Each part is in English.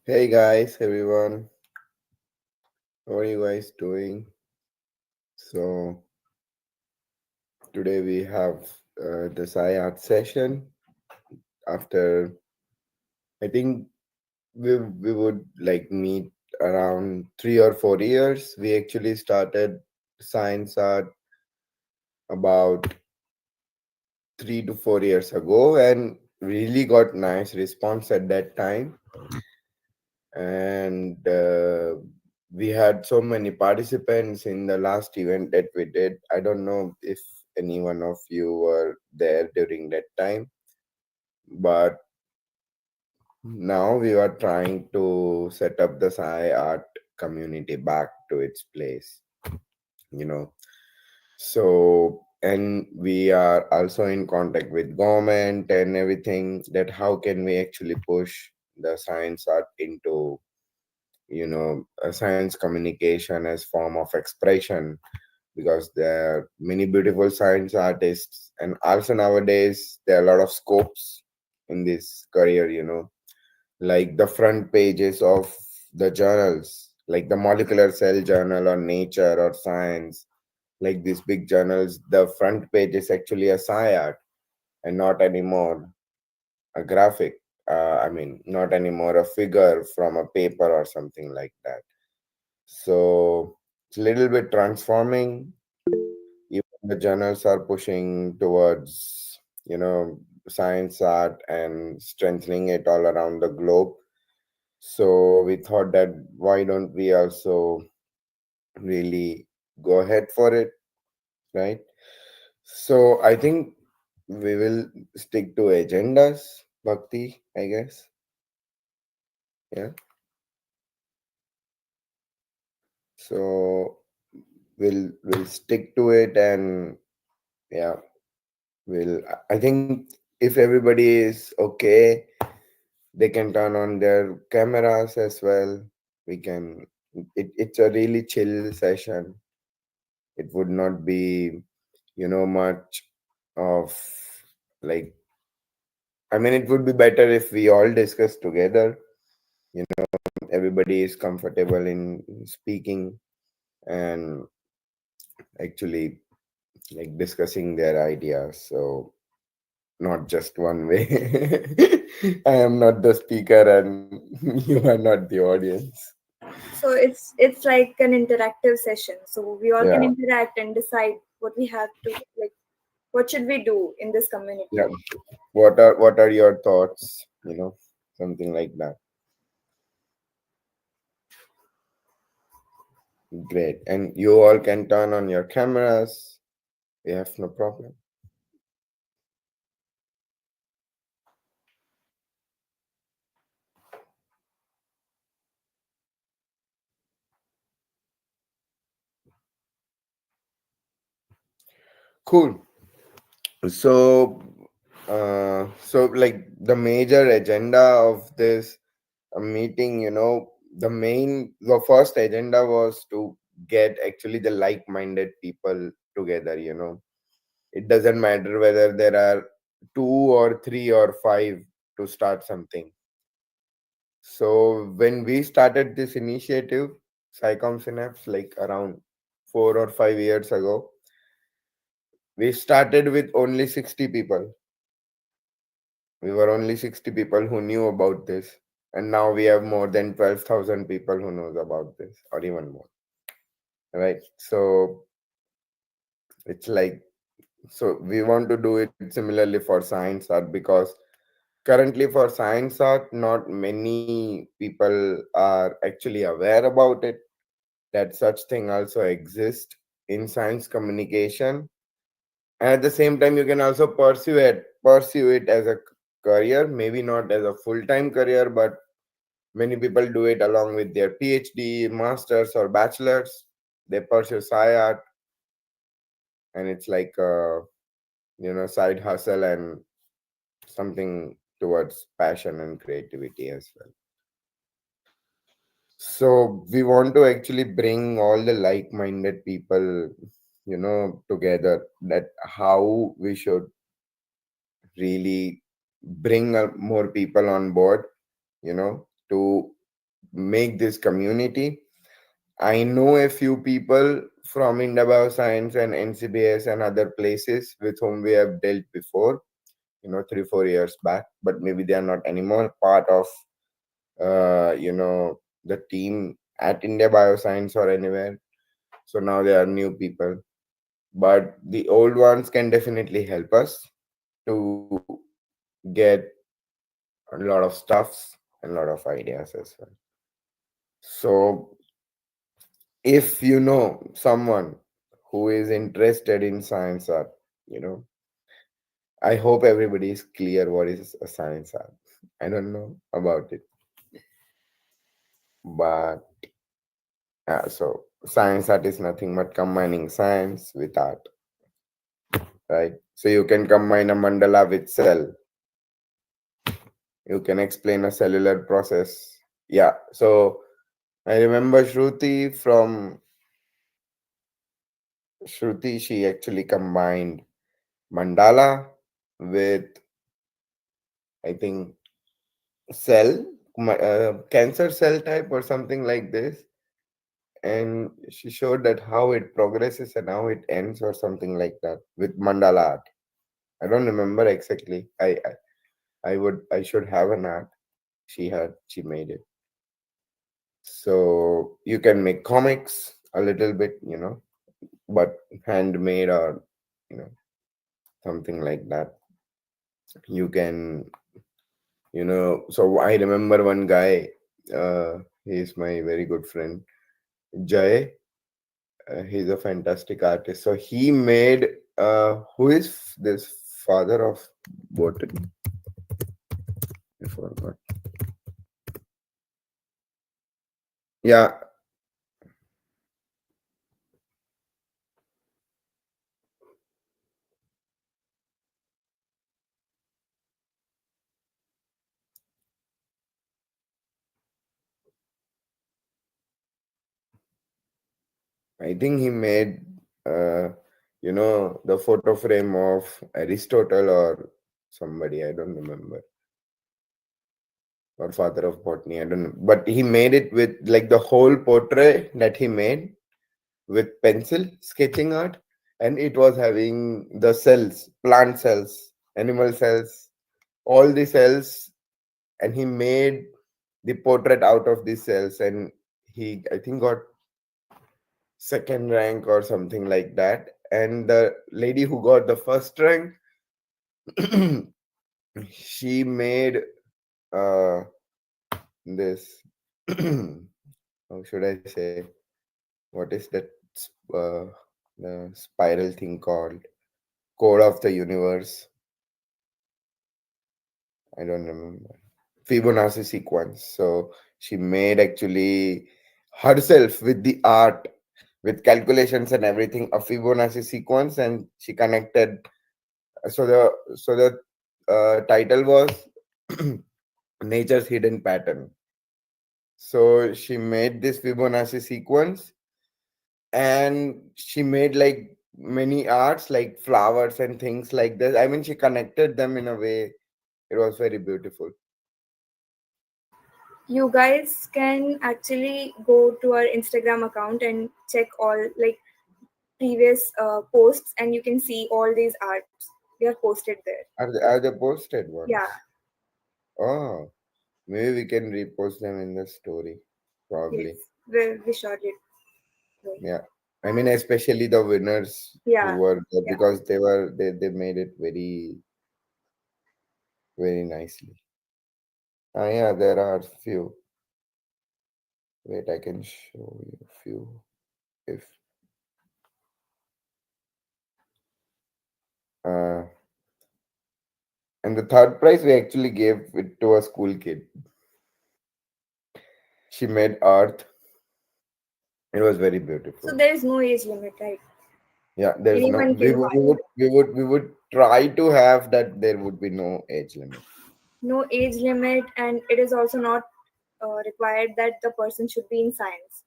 Hey guys, everyone, how are you guys doing? So today we have the SciArt session. After I think we would like meet around 3 or 4 years. We actually started science art about 3 to 4 years ago, and really got nice response at that time. And we had so many participants in the last event that we did. I don't know if any one of you were there during that time, but now we are trying to set up the Sci art community back to its place, you know. So, and we are also in contact with government and everything, that how can we actually push the science art into a science communication as form of expression, because there are many beautiful science artists, and also nowadays there are a lot of scopes in this career, like the front pages of the journals, like the molecular cell journal or nature or science, like these big journals, the front page is actually a SciArt and not anymore a graphic. Not anymore a figure from a paper or something like that. So it's a little bit transforming. Even the journals are pushing towards, science art and strengthening it all around the globe. So we thought that why don't we also really go ahead for it, right? So I think we will stick to agendas, Bhakti, I guess. Yeah. So we'll stick to it, and yeah, I think if everybody is okay, they can turn on their cameras as well. We can. It's a really chill session. It would not be, much of like. I mean, it would be better if we all discuss together. Everybody is comfortable in speaking and actually like discussing their ideas. So not just one way. I am not the speaker and you are not the audience. So it's like an interactive session. So we all can Yeah, interact and decide what we have to like. What should we do in this community? yeah. What are your thoughts? Something like that. Great. And you all can turn on your cameras. We have no problem. Cool. So, like the major agenda of this meeting, the first agenda was to get actually the like-minded people together. It doesn't matter whether there are two or three or five to start something. So when we started this initiative, Psychom Synapse, like around 4 or 5 years ago, we started with only 60 people. We were only 60 people who knew about this. And now we have more than 12,000 people who knows about this, or even more. Right? So it's like, so we want to do it similarly for science art, because currently for science art, not many people are actually aware about it, that such thing also exists in science communication. And at the same time, you can also pursue it as a career, maybe not as a full-time career, but many people do it along with their PhD, masters, or bachelors. They pursue SciArt, and it's like a side hustle, and something towards passion and creativity as well. So we want to actually bring all the like-minded people, together, that how we should really bring more people on board, to make this community. I know a few people from India Bioscience and NCBS and other places with whom we have dealt before, 3 4 years back, but maybe they are not anymore part of the team at India Bioscience or anywhere. So now there are new people, but the old ones can definitely help us to get a lot of stuffs and a lot of ideas as well. So if you know someone who is interested in science art, you know, I hope everybody is clear what is a science art. I don't know about it, but so science art is nothing but combining science with art, right? So you can combine a mandala with cell. You can explain a cellular process. Yeah. So I remember Shruti. She actually combined mandala with, I think, cancer cell type or something like this, and she showed that how it progresses and how it ends or something like that with mandala art. I don't remember exactly. I should have an art. She made it. So you can make comics a little bit, but handmade or you know something like that. You can, so I remember one guy, he's my very good friend, Jay. He's a fantastic artist. So he made, who is this father of botany? I forgot. Yeah, I think he made, uh, the photo frame of Aristotle or somebody. I don't remember. Or father of botany. I don't know. But he made it with like the whole portrait that he made with pencil sketching art, and it was having the cells, plant cells, animal cells, all the cells, and he made the portrait out of these cells, and he, I think, got second rank or something like that. And the lady who got the first rank, she made uh this how should I say, what is that, uh, the spiral thing called, code of the universe, I don't remember, Fibonacci sequence. So she made actually herself with the art, with calculations and everything, a Fibonacci sequence, and she connected. So the title was Nature's Hidden Pattern. So she made this Fibonacci sequence, and she made like many arts like flowers and things like this. I mean, she connected them in a way. It was very beautiful. You guys can actually go to our Instagram account and check all like previous posts, and you can see all these arts. They are posted there. Are the posted Yeah. ones? Oh, maybe we can repost them in the story, Yes. probably. We surely will. Yeah, I mean, especially the winners who Yeah. were there, Yeah. because they made it very very nicely. Yeah, there are few. Wait, I can show you a few. If uh, and the third prize we actually gave it to a school kid. She made Earth. It was very So beautiful. there is no age limit, right? Yeah, there's no. Anyone We can would, we join. would, we would, we would try to have that. There would be no age limit. No age limit, and it is also not required that the person should be in science.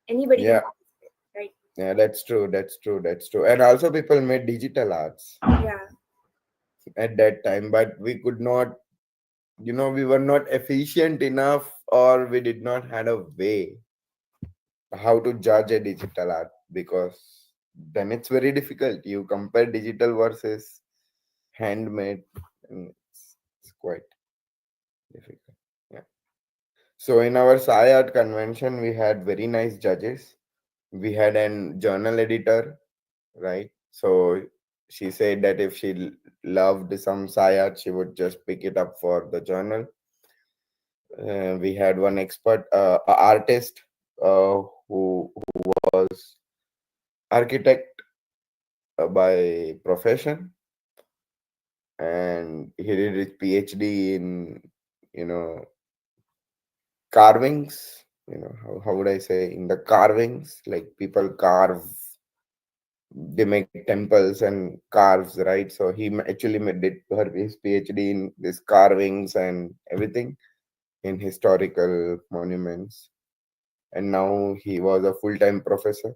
Anybody can Yeah, participate, right? yeah, that's true. That's true. That's true. And also, people made digital arts Yeah, at that time, but we could not. We were not efficient enough, or we did not had a way how to judge a digital art, because then it's very difficult. You compare digital versus handmade, and it's quite difficult. Yeah. So in our SciArt convention, we had very nice judges. We had an journal editor, right? So she said that if she loved some SciArt, she would just pick it up for the journal. We had one expert, artist, who was architect by profession, and he did his PhD in, you know, carvings. How would I say, in the carvings, like people carve, they make temples and carves, right? So he actually did his PhD in this carvings and everything, in historical monuments, and now he was a full-time professor.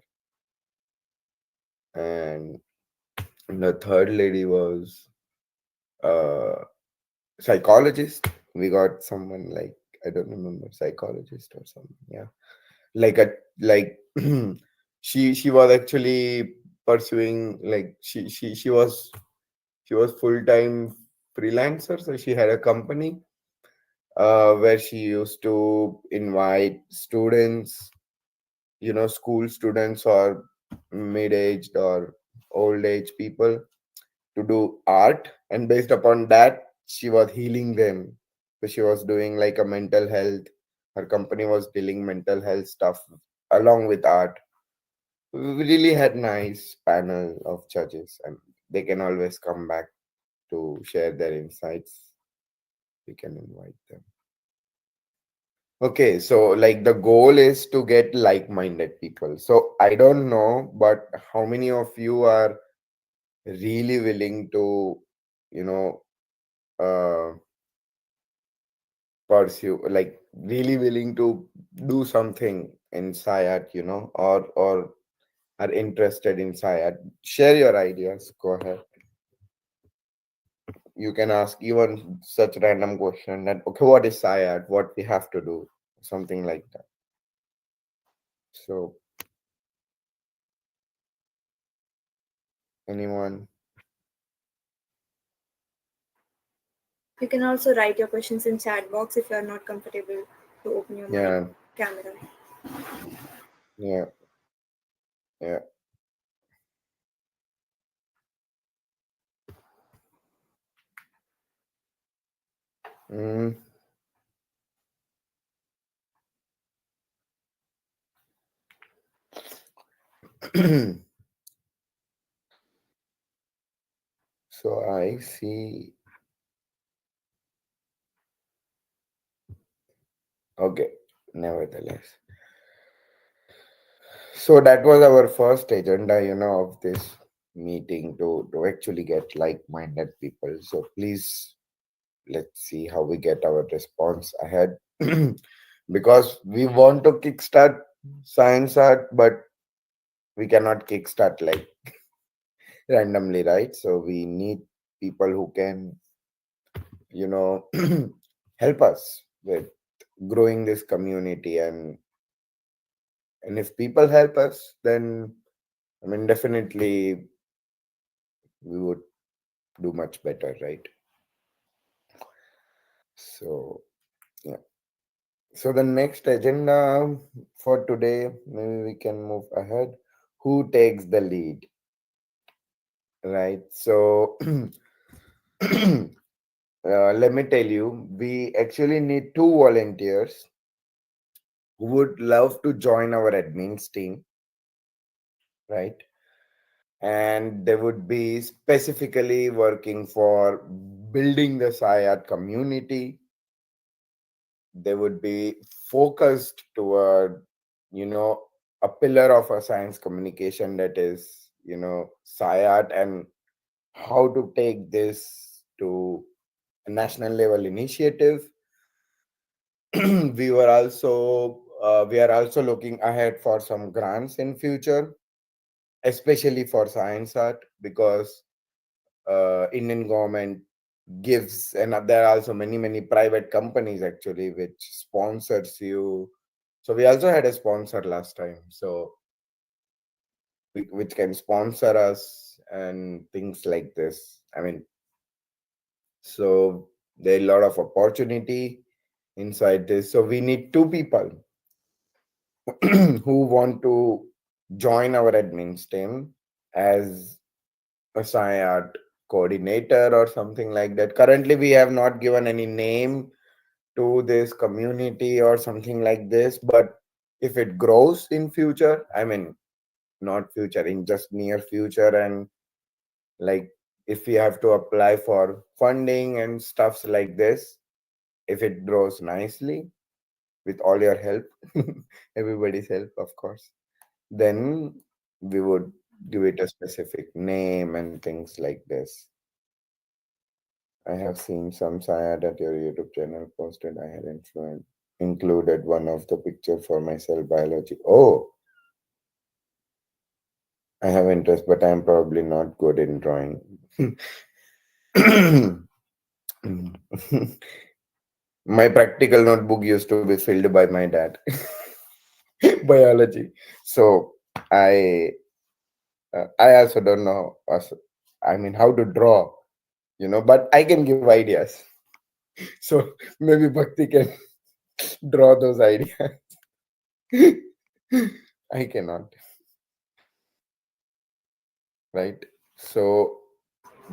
And the third lady was a psychologist. We got someone like, I don't remember, psychologist or something. Yeah, like a like she was actually pursuing, like she was full-time freelancer, so she had a company where she used to invite students, school students or mid-aged or old age people, to do art, and based upon that she was healing them. So she was doing like a mental health. Her company was dealing mental health stuff along with art. We really had nice panel of judges, and they can always come back to share their insights. We can invite them. Okay, so like the goal is to get like-minded people. So I don't know, but how many of you are really willing to, you know, uh, pursue, like really willing to do something in SciArt, or are interested in SciArt? Share your ideas. Go ahead. You can ask even such random question that, okay, what is SciArt? What we have to do? Something like that. So anyone? you can also write your questions in chat box if you are not comfortable to open your mic Yeah, camera. yeah, yeah. Mm. So I see. Okay, nevertheless. So that was our first agenda, of this meeting, to actually get like-minded people. So please, let's see how we get our response ahead. Because we want to kickstart science art, but we cannot kickstart like randomly, right? So we need people who can, you know, help us with growing this community. And if people help us, then I mean, definitely we would do much better, right? So, yeah. So the next agenda for today, maybe we can move ahead. Who takes the lead, right? So, let me tell you, we actually need two volunteers who would love to join our admins team, right? And they would be specifically working for building the SciArt community. They would be focused toward, a pillar of a science communication, that is SciArt and how to take this to a national level initiative. We are also looking ahead for some grants in future, especially for science art, because Indian government gives, and there are also many private companies actually which sponsors you. So we also had a sponsor last time, so which can sponsor us and things like this. I mean, so there are a lot of opportunity inside this. So we need two people who want to join our admin team as a SciArt coordinator or something like that. Currently, we have not given any name to this community or something like this, but if it grows in future, I mean, not future, in just near future, and like if we have to apply for funding and stuffs like this, if it grows nicely with all your help, everybody's help, of course, then we would give it a specific name and things like this. I have seen some science at your YouTube channel posted. I had included one of the picture for my cell biology. Oh, I have interest, but I am probably not good in drawing. My practical notebook used to be filled by my dad. Biology. So I I also don't know. I mean, how to draw, but I can give ideas. So maybe Bhakti can draw those ideas. I cannot, right? So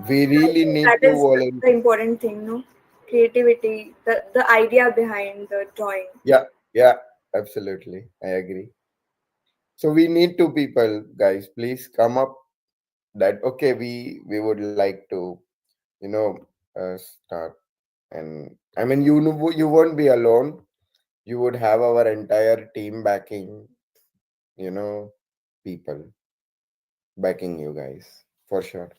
we I really think need that to is volunteer. the important thing, no? Creativity, the idea behind the drawing. Yeah, yeah, absolutely. I agree. So we need two people, guys. Please come up that okay, we would like to, start. And I mean, you won't be alone. You would have our entire team backing, you know, people backing you guys for sure.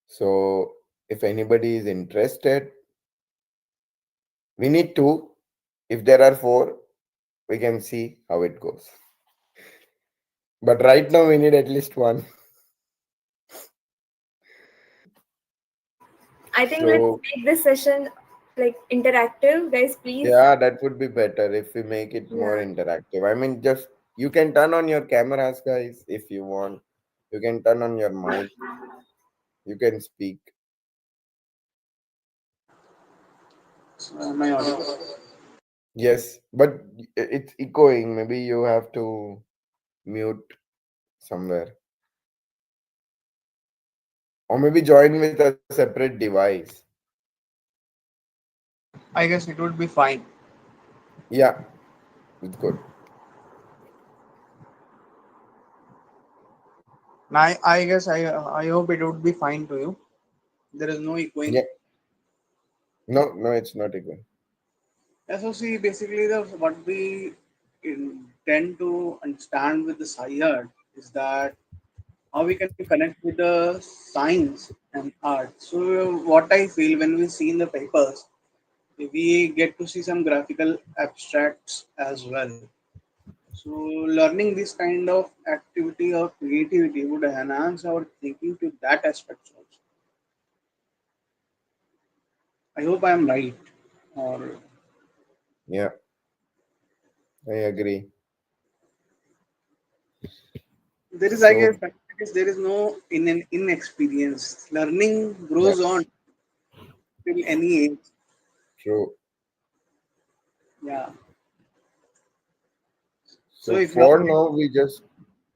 So if anybody is interested, we need two. If there are four, we can see how it goes. But right now, we need at least one. I think let's So make this session like interactive, guys. Please, yeah, that would be better if we make it more yeah. interactive. I mean, just you can turn on your cameras, guys, if you want. You can turn on your mic. You can speak. So am I audible? Yes, but it's echoing. Maybe you have to mute somewhere, or maybe join with a separate device. I guess it would be fine. Yeah, it's good. I guess I hope it would be fine to you. There is no Yeah, echoing. no, no, it's not echoing. Yeah, so see, basically the what we tend to understand with the SciArt is that how we can connect with the science and art. So what I feel when we see in the papers, we get to see some graphical abstracts as well. So learning this kind of activity or creativity would enhance our thinking to that aspect also. I hope I am right. Or Yeah, I agree. there is, So, I guess there is no inexperience. Learning yeah, grows on till any age. true. Yeah. So So if you are, for now,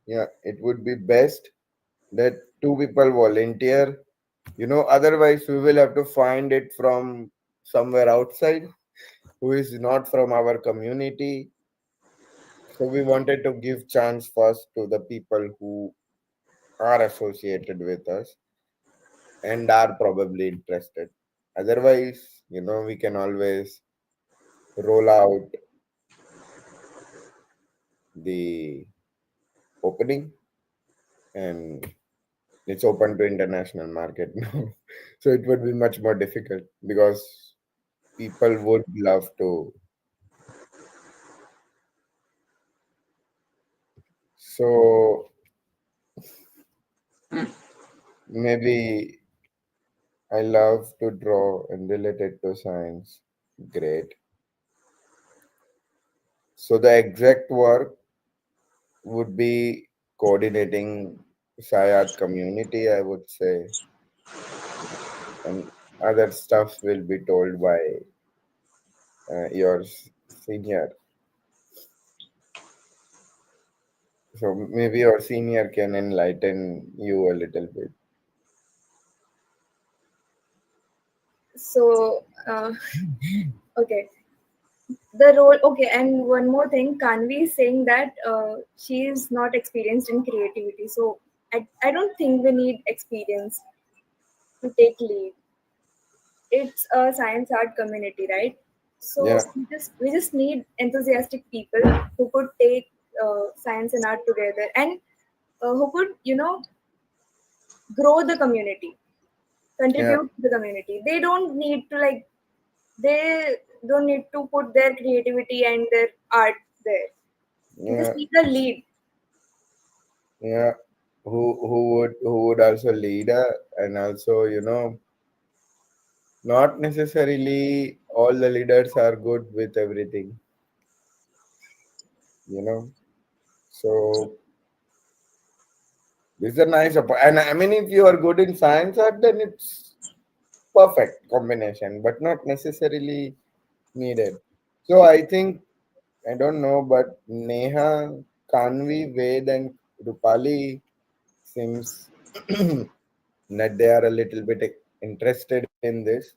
yeah, it would be best that two people volunteer. Otherwise, we will have to find it from somewhere outside who is not from our community. So we wanted to give chance first to the people who are associated with us and are probably interested. Otherwise, we can always roll out the opening. and it's open to international market now. So it would be much more difficult because people would love to. So maybe I love to draw and related to science. Great. So the exact work would be coordinating SciArt community, I would say, and other stuff will be told by your senior. So maybe your senior can enlighten you a little bit. So, okay, the role. Okay, and one more thing, Kanvi is saying that she is not experienced in creativity. So, I don't think we need experience to take lead. It's a science art community, right? So Yeah, we just need enthusiastic people who could take science and art together, and who could grow the community, yeah, contribute to the community. They don't need to put their creativity and their art there. They yeah, just need a lead. yeah. Who would also lead and also not necessarily all the leaders are good with everything, you know. So this is a nice and I mean if you are good in science art then it's perfect combination, but not necessarily needed. So I think I don't know, but Neha, Kanvi, Ved, and Rupali seems that they are a little bit interested in this.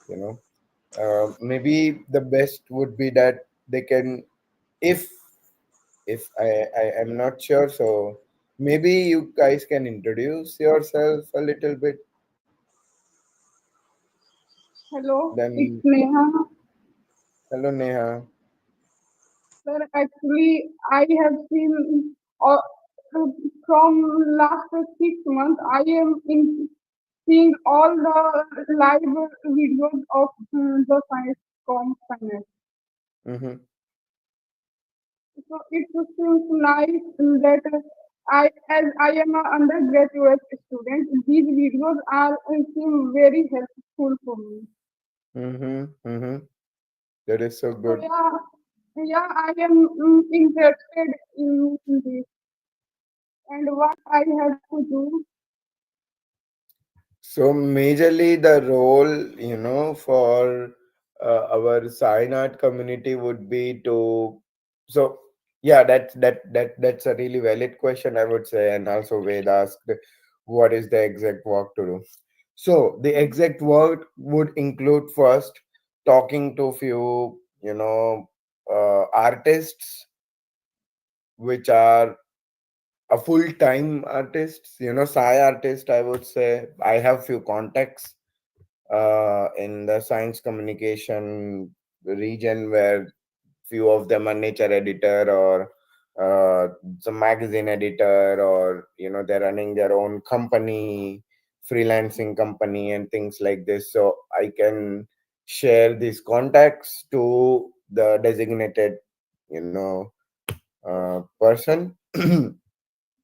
You know, maybe the best would be that they can, if if I am not sure, so maybe you guys can introduce yourself a little bit. Hello, it's Then, Neha. hello Neha. Sir, actually, I have seen from last 6 months. I am in seeing all the live videos of the science conference. Mm-hmm, So it seems nice that as I am an undergraduate student, these videos are seem very helpful for me. mm-hmm, mm-hmm. That is so So good. yeah, I am interested in this and what I have to do. So majorly the role, for our sign art community would be to. So yeah, that's a really valid question, I would say, and also Ved asked, what is the exact work to do? So the exact work would include first talking to few, artists which are a full-time artists, sci artist, I would say. I have few contacts in the science communication region where few of them are nature editor or some magazine editor, or they're running their own company, freelancing company and things like this. So I can share these contacts to the designated person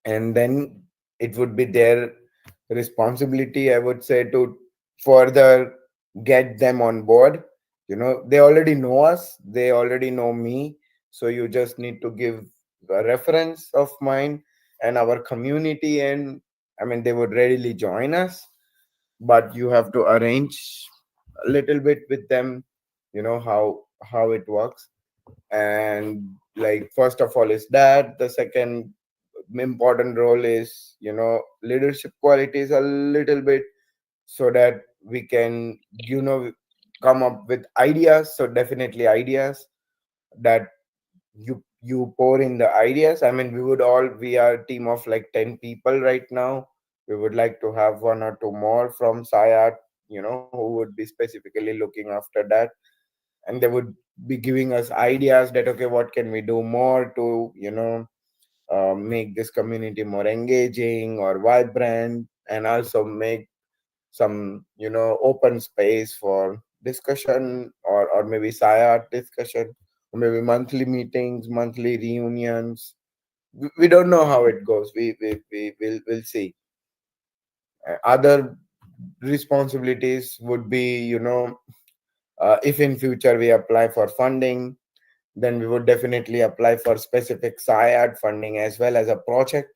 and then it would be their responsibility, I would say, to further get them on board. They already know us, they already know me, so you just need to give a reference of mine and our community, and I mean they would readily join us, but you have to arrange a little bit with them, how it works. And like first of all is that the second important role is leadership qualities a little bit, so that we can come up with ideas. So definitely ideas that you pour in the ideas. I mean we are a team of like 10 people right now. We would like to have one or two more from SciArt, who would be specifically looking after that, and they would be giving us ideas that okay, what can we do more to make this community more engaging or vibrant, and also make some open space for discussion, or maybe SciArt discussion, or maybe monthly meetings, monthly reunions. We don't know how it goes. We'll see. Other responsibilities would be, if in future we apply for funding, then we would definitely apply for specific SciArt funding as well as a project.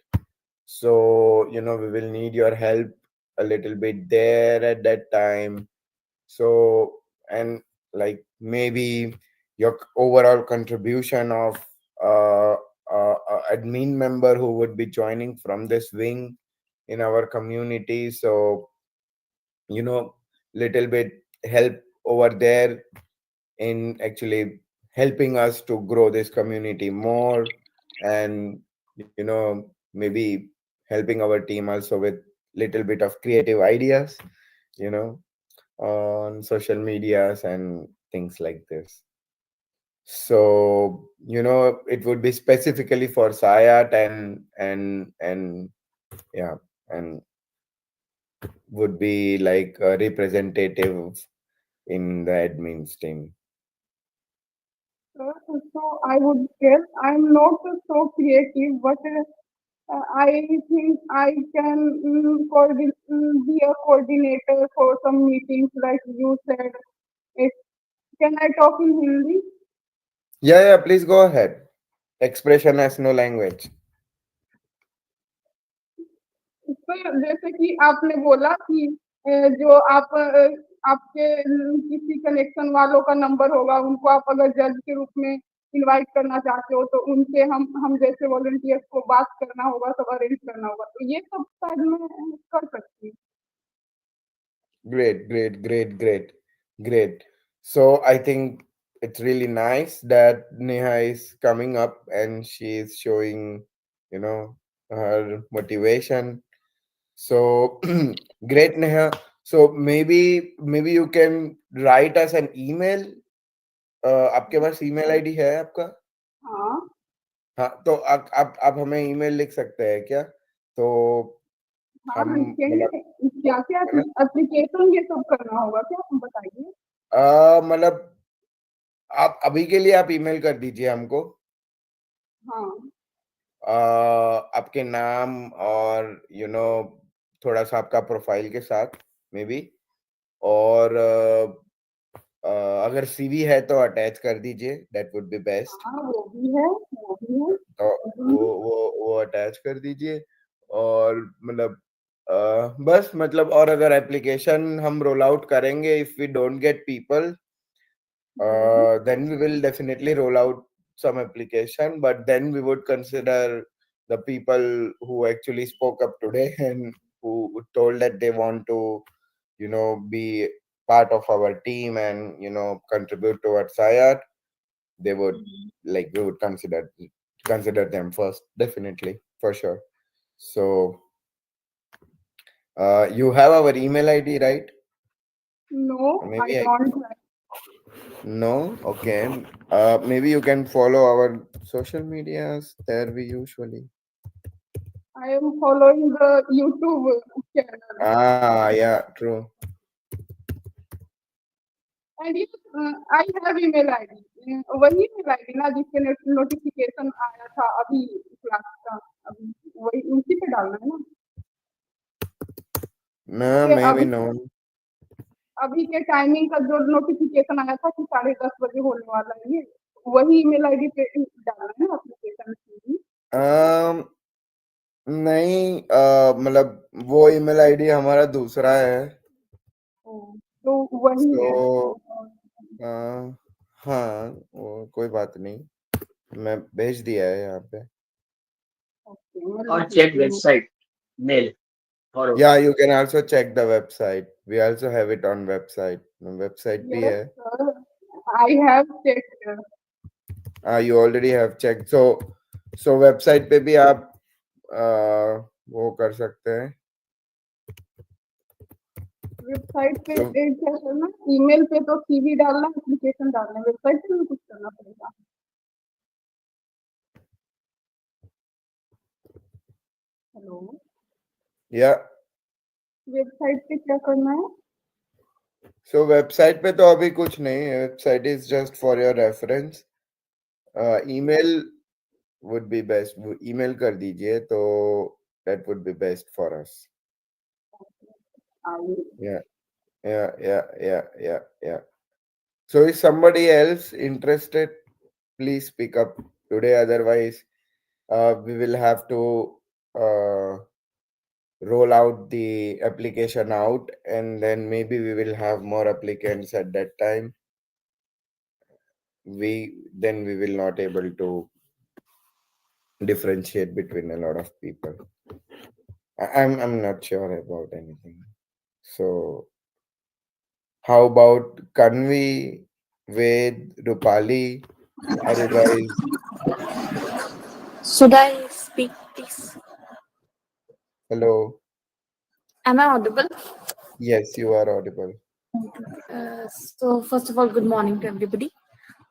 So we will need your help a little bit there at that time. So, and like maybe your overall contribution of admin member who would be joining from this wing in our community. So little bit help over there in actually helping us to grow this community more, and maybe helping our team also with little bit of creative ideas, you know on social medias and things like this. So it would be specifically for SciArt, and yeah, and would be like a representative in the admins team. So I would guess I'm not so creative, but I think I can be a coordinator for some meetings, like you said. If, can I talk in Hindi? Yeah, please go ahead. Expression has no language. तो जैसे कि आपने बोला कि जो आपके किसी connection वालों का नंबर होगा, उनको आप अगर जज के रूप में इनवाइट करना चाहते हो, तो उनसे हम जैसे वॉलंटियर्स को बात करना होगा, सब अरेंज करना होगा, तो ये सब शायद मैं कर सकती हूँ। Great. So I think it's really nice that Neha is coming up and she is showing, her motivation. So great, Neha. So maybe you can write us an email. आपके पास ईमेल आईडी है आपका? हाँ हाँ, तो आप हमें email लिख सकते हैं क्या? तो हाँ, हम मतलब, लिखेंगे। क्या क्या है ना? एप्लीकेशन ये सब करना होगा क्या, हम बताइए। मतलब आप अभी के लिए आप ईमेल कर दीजिए हमको। हाँ आपके नाम और थोड़ा सा आपका प्रोफाइल के साथ मे बी, और अगर सीवी है तो अटैच कर दीजिए, दैट वुड बी बेस्ट। हाँ, वो भी है, वो भी है। तो वो अटैच कर दीजिए। और मतलब बस मतलब, और अगर एप्लीकेशन हम रोल आउट करेंगे, if we don't get people, then we will definitely roll out some application, but then we would consider the people who actually spoke up today and who told that they want to be part of our team and contribute towards SciArt. They would, like, we would consider them first, definitely, for sure. So you have our email ID, right? No, I Maybe don't have. no, okay. Maybe you can follow our social medias. There we usually. I am following the YouTube channel. Yeah, true. And yes, I have email ID. वही email ID ना जिसके notification आया था अभी class का, अभी वही उसी पे डालना है ना। No, कि maybe no. अभी के टाइमिंग का जो नोटिफिकेशन आया था कि 10:30 बजे होने वाला है, ये वही ईमेल आईडी पे डालना है ना एप्लीकेशन की। Um, नहीं, मतलब वो ईमेल आईडी हमारा दूसरा है। तो वही तो है। हाँ, वो कोई बात नहीं, मैं भेज दिया है यहाँ पे। Or check website mail for Yeah, you can also check the website. We also have it on website. Website भी है. I have checked. You already have checked. So website पे भी आप वो कर सकते हैं। वेबसाइट पे क्या करना, ईमेल पे तो सीवी डालना, एप्लीकेशन डालना, वेबसाइट पे भी कुछ करना पड़ेगा। Hello, Yeah. वेबसाइट पे क्या करना है? So website पे तो अभी कुछ नहीं है. Website is just for your reference. Email would be best. Email कर दीजिए तो that would be best for us. I Yeah, yeah. So is somebody else interested? Please speak up today. Otherwise, we will have to uh, roll out the application out, and then maybe we will have more applicants at that time. We will not able to differentiate between a lot of people. I'm not sure about anything. So how about Kanvi, Ved, Rupali? Are you guys? Should I speak, please? Hello. Am I audible? Yes, you are audible. So, first of all, good morning to everybody.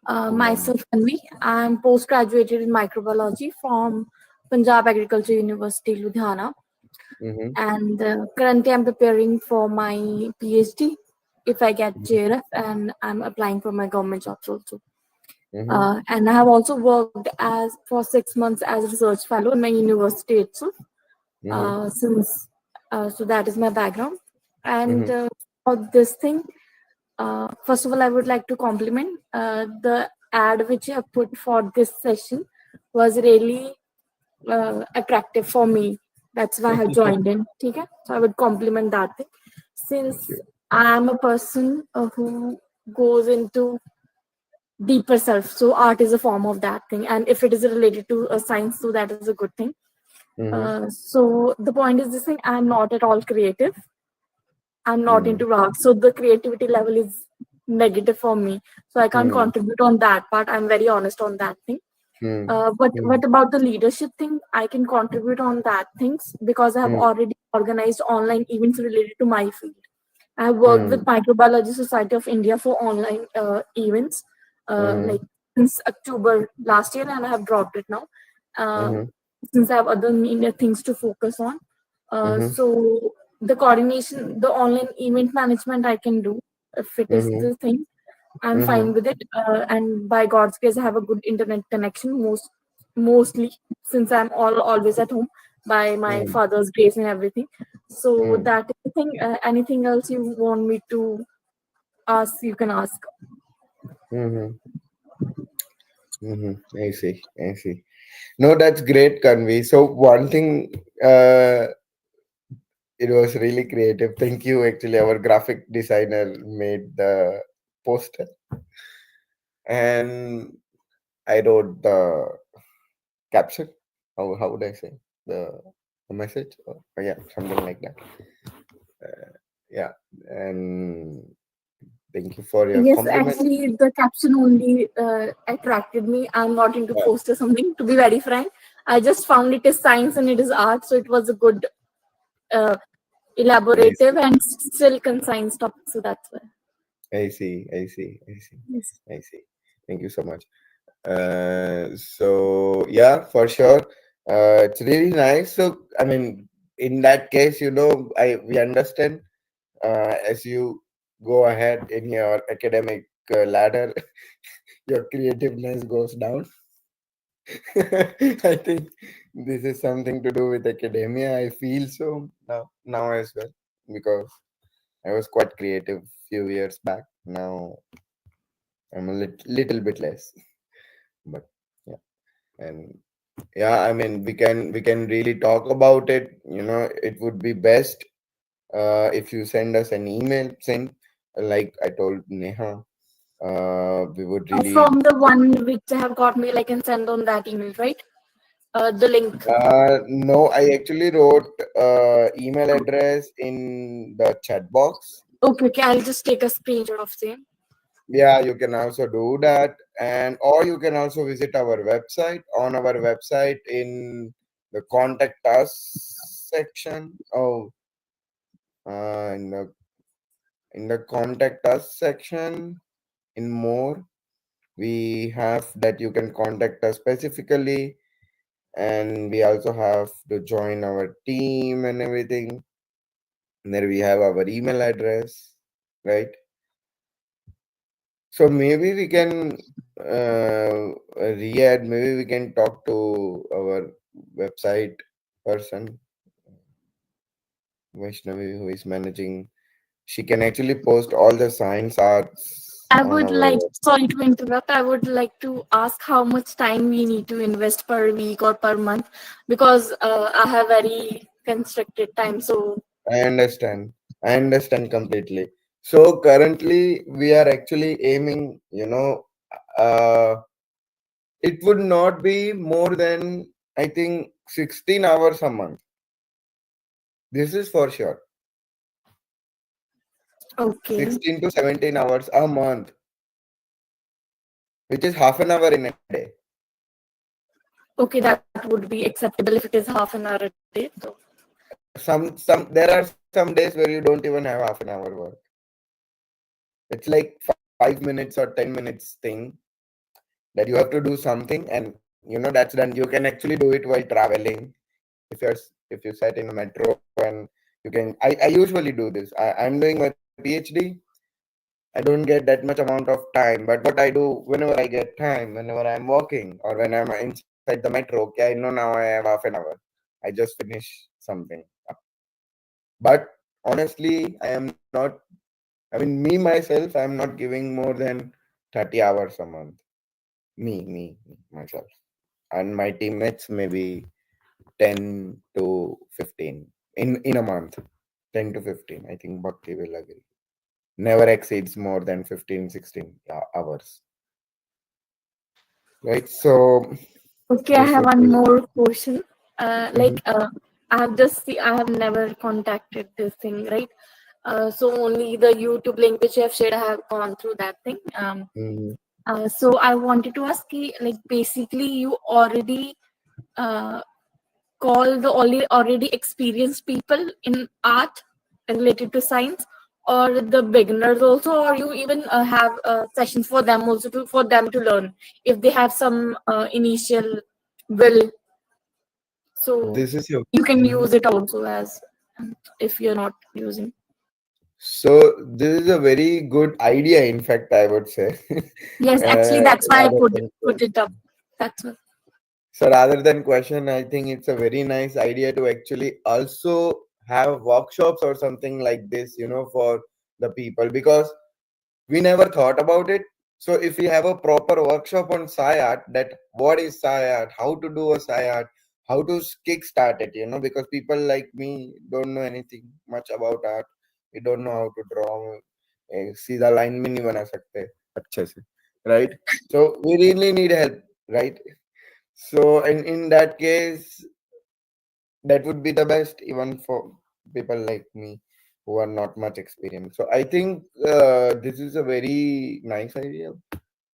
Good morning. Myself, Anvi. I'm post-graduated in microbiology from Punjab Agriculture University, Ludhiana. Mm-hmm. And currently, I'm preparing for my PhD if I get JRF, and I'm applying for my government jobs also. Mm-hmm. And I have also worked as for 6 months as a research fellow in my university itself. Mm-hmm. Since So that is my background. And Mm-hmm. for this thing, first of all, I would like to compliment the ad which I put for this session was really attractive for me. That's why I have joined in. Okay? So I would compliment that thing. Thank Since you. I am a person who goes into deeper self, so art is a form of that thing. And if it is related to science, so that is a good thing. Mm-hmm. So the point is this thing: I'm not at all creative. I'm not Mm-hmm. into art, so the creativity level is negative for me. So I can't Mm-hmm. contribute on that part. I'm very honest on that thing. But Mm-hmm. what about the leadership thing? I can contribute on that things because I have already organized online events related to my field. I have worked Mm-hmm. with Microbiology Society of India for online events, Mm-hmm. like since October last year, and I have dropped it now. Uh, Mm-hmm. since I have other media things to focus on. Mm-hmm. So the coordination, the online event management I can do if it is Mm-hmm. the thing. I'm Mm-hmm. fine with it, and by God's grace, I have a good internet connection mostly since I'm always at home by my Mm-hmm. father's grace and everything. So that is the thing. Anything else you want me to ask, you can ask. Mm-hmm. Mm-hmm. I see. I see. No, that's great, Kanvi. So one thing, it was really creative. Thank you. Actually, our graphic designer made the poster, and I wrote the caption. How would I say the message? Yeah, something like that. Yeah, and thank you for your Yes, compliment. actually, the caption only attracted me. I'm not into Yeah, post or something, to be very frank. I just found it is science and it is art, so it was a good, uh, I see. elaborative and still concise topic. So that's why. I see. I see. I see. Yes. I see. Thank you so much. So yeah, for sure. It's really nice. So I mean, in that case, I we understand. As you go ahead in your academic ladder, your creativeness goes down. I think this is something to do with academia. I feel so now as well, because I was quite creative few years back. Now I'm a little bit less, but yeah. And yeah, I mean, we can really talk about it. It would be best if you send us an email. Send, like I told Neha, we would really. From the one which I have got mail, I can send on that email, right? The link. No, I actually wrote email address in the chat box. Okay, okay. I'll just take a screenshot of same. Yeah, you can also do that, and or you can also visit our website. On our website, in the contact us section. Oh, in the contact us section, in more, we have that you can contact us specifically. and we also have to join our team and everything. And then we have our email address, right? So maybe we can re-add, maybe we can talk to our website person, Vaishnavi, who is managing. She can actually post all the science arts I on would our like, sorry to interrupt, I would like to ask how much time we need to invest per week or per month, because I have very constricted time. So, I understand. I understand completely. So currently we are actually aiming, uh, it would not be more than, I think, 16 hours a month. This is for sure. okay. 16 to 17 hours a month, which is half an hour in a day. Okay, that would be acceptable if it is half an hour a day. So, Some there are some days where you don't even have half an hour work. It's like 5 minutes or 10 minutes thing that you have to do something, and that's done. You can actually do it while traveling. If you sat in a metro, and you can, I usually do this. I'm doing my PhD. I don't get that much amount of time, but what I do whenever I get time, whenever I'm walking or when I'm inside the metro, okay, I know now I have half an hour. I just finish something. But honestly, I am not, I mean, me myself, I'm not giving more than 30 hours a month. Myself. And my teammates maybe 10 to 15 in a month. 10 to 15. I think Bhakti will agree. Never exceeds more than 15, 16 hours. Right? So okay, I this have would one be. more question. Mhm. I have never contacted this thing, right? So only the YouTube link which you have shared, I have gone through that thing. Mhm. So I wanted to ask, like, basically, you already uh, call the already experienced people in art related to science, or the beginners also, or you even have sessions for them also for them to learn if they have some initial will. So This is your. you can Mhm. use it also as if you're not using. So this is a very good idea, in fact, I would say. Yes, actually, that's why I Rather than put it up. That's what. So rather than question, I think it's a very nice idea to actually also have workshops or something like this, for the people, because we never thought about it. So if we have a proper workshop on SciArt, that what is SciArt, how to do a SciArt, how to kickstart it, because people like me don't know anything much about art. We don't know how to draw. सीधा line में नहीं बना सकते अच्छे से, right? So we really need help, right? So in that case, that would be the best even for people like me who are not much experienced. So I think this is a very nice idea.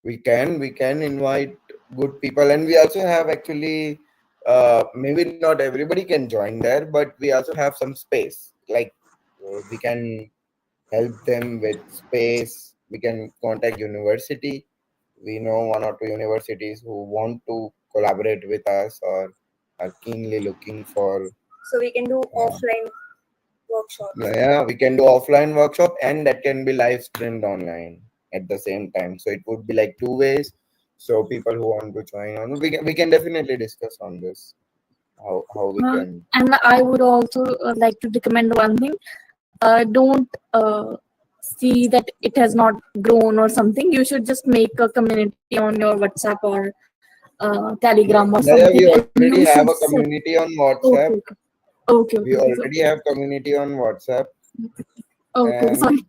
We can invite good people, and we also have actually maybe not everybody can join there, but we also have some space. Like we can help them with space. We can contact university. We know one or two universities who want to collaborate with us or are keenly looking for. So we can do Uh, offline workshops. yeah, we can do offline workshop, and that can be live streamed online at the same time. So it would be like two ways. So people who want to join on, we can definitely discuss on this. How we can. And I would also like to recommend one thing. Don't see that it has not grown or something. You should just make a community on your WhatsApp or Telegram or Yeah, something, we and already you have should a set. community on WhatsApp. Okay, okay, We okay, okay. So, already have community on WhatsApp, okay, and sorry,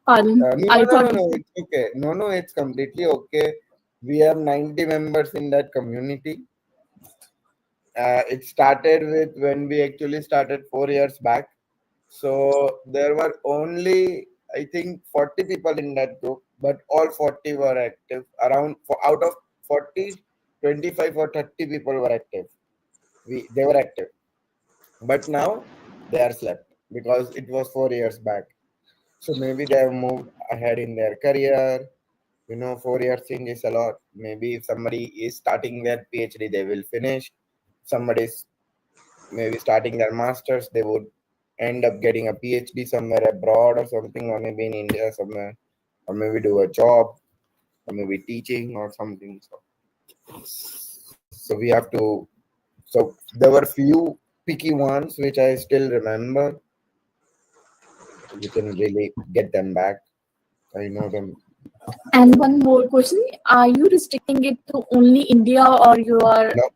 pardon. no, no, I no, thought no, no. It's okay. No, no, it's completely okay. We have 90 members in that community. It started with when we actually started 4 years back. So there were only, I think, 40 people in that group, but all 40 were active. Around out of 40, 25 or 30 people were active. They were active, but now they are slept because it was 4 years back. So maybe they have moved ahead in their career. 4 years changes a lot. Maybe if somebody is starting their PhD, they will finish. somebody's maybe starting their masters, they would end up getting a PhD somewhere abroad or something, or maybe in India somewhere, or maybe do a job, or maybe teaching or something. So we have to. So there were few picky ones which I still remember. You can really get them back. I know them. And one more question: are you restricting it to only India, or you are No,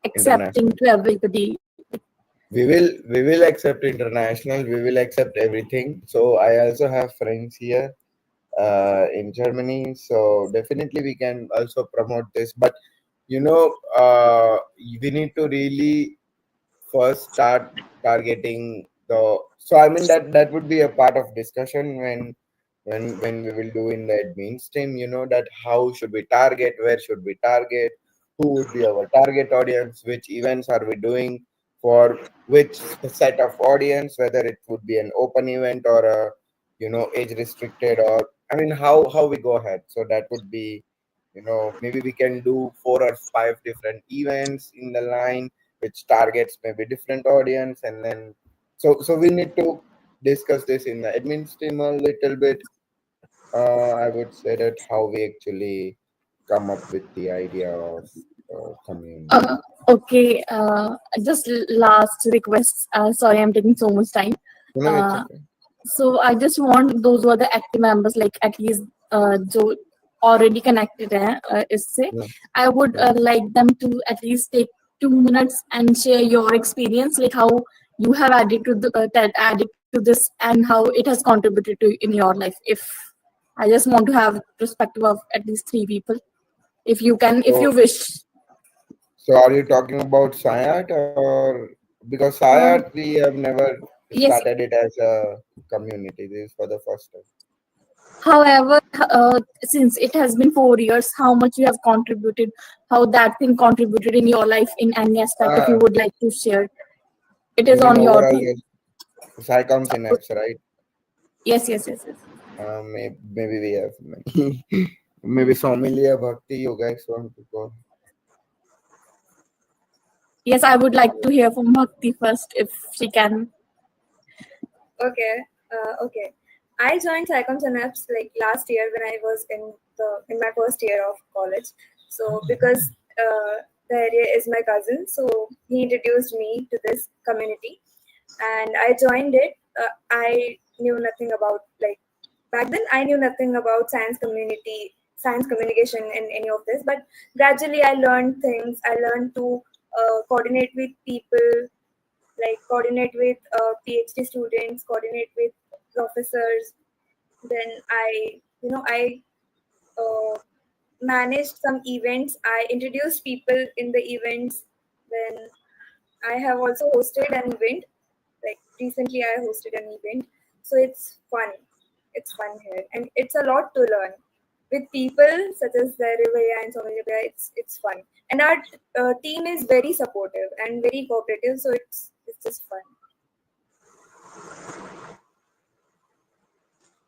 accepting international. to everybody? We will accept international. We will accept everything. So I also have friends here in Germany. So definitely we can also promote this. But we need to really first start targeting the. So I mean that would be a part of discussion when we will do in the mainstream. That how should we target, where should we target, who would be our target audience, which events are we doing for which set of audience, whether it would be an open event or a age restricted, or I mean how we go ahead. So that would be, maybe we can do 4 or 5 different events in the line which targets maybe different audience, and then so we need to discuss this in the admin stream a little bit. I would say that how we actually come up with the idea of community. Okay, just last request. Sorry, I'm taking so much time. No, it's Uh, okay. so I just want those who are the active members, like at least जो already connected हैं, इससे, No, I would no. like them to at least take 2 minutes and share your experience, like how you have added to added to this and how it has contributed to in your life. If I just want to have perspective of at least 3 people, if you can, if So, you wish. so are you talking about SciArt, or because Uh, SciArt we have never yes. started it as a community. This is for the first time. However, since it has been 4 years, how much you have contributed, how that thing contributed in your life in any aspect, if you Ah, would like to share, it you is mean on your overall thing. yes, SciComm synapse, right? Yes, yes, yes, yes. Maybe we have many. Maybe Somalia Bhakti, you guys want to go? Yes, I would like to hear from Bhakti first, if she can. Okay. Okay. I joined SciArt Synapse like last year when I was in my first year of college. So because the area is my cousin, so he introduced me to this community, and I joined it. I knew nothing about, like, back then I knew nothing about science community, science communication, and any of this. But gradually I learned things. I learned to coordinate with people, like coordinate with PhD students, coordinate with professors. Then I uh, managed some events. I introduced people in the events. Then I have also hosted an event. Like recently, I hosted an event. So it's fun. It's fun here, and it's a lot to learn with people such as Rivaya and Somalia. It's fun, and our team is very supportive and very cooperative. So it's just fun.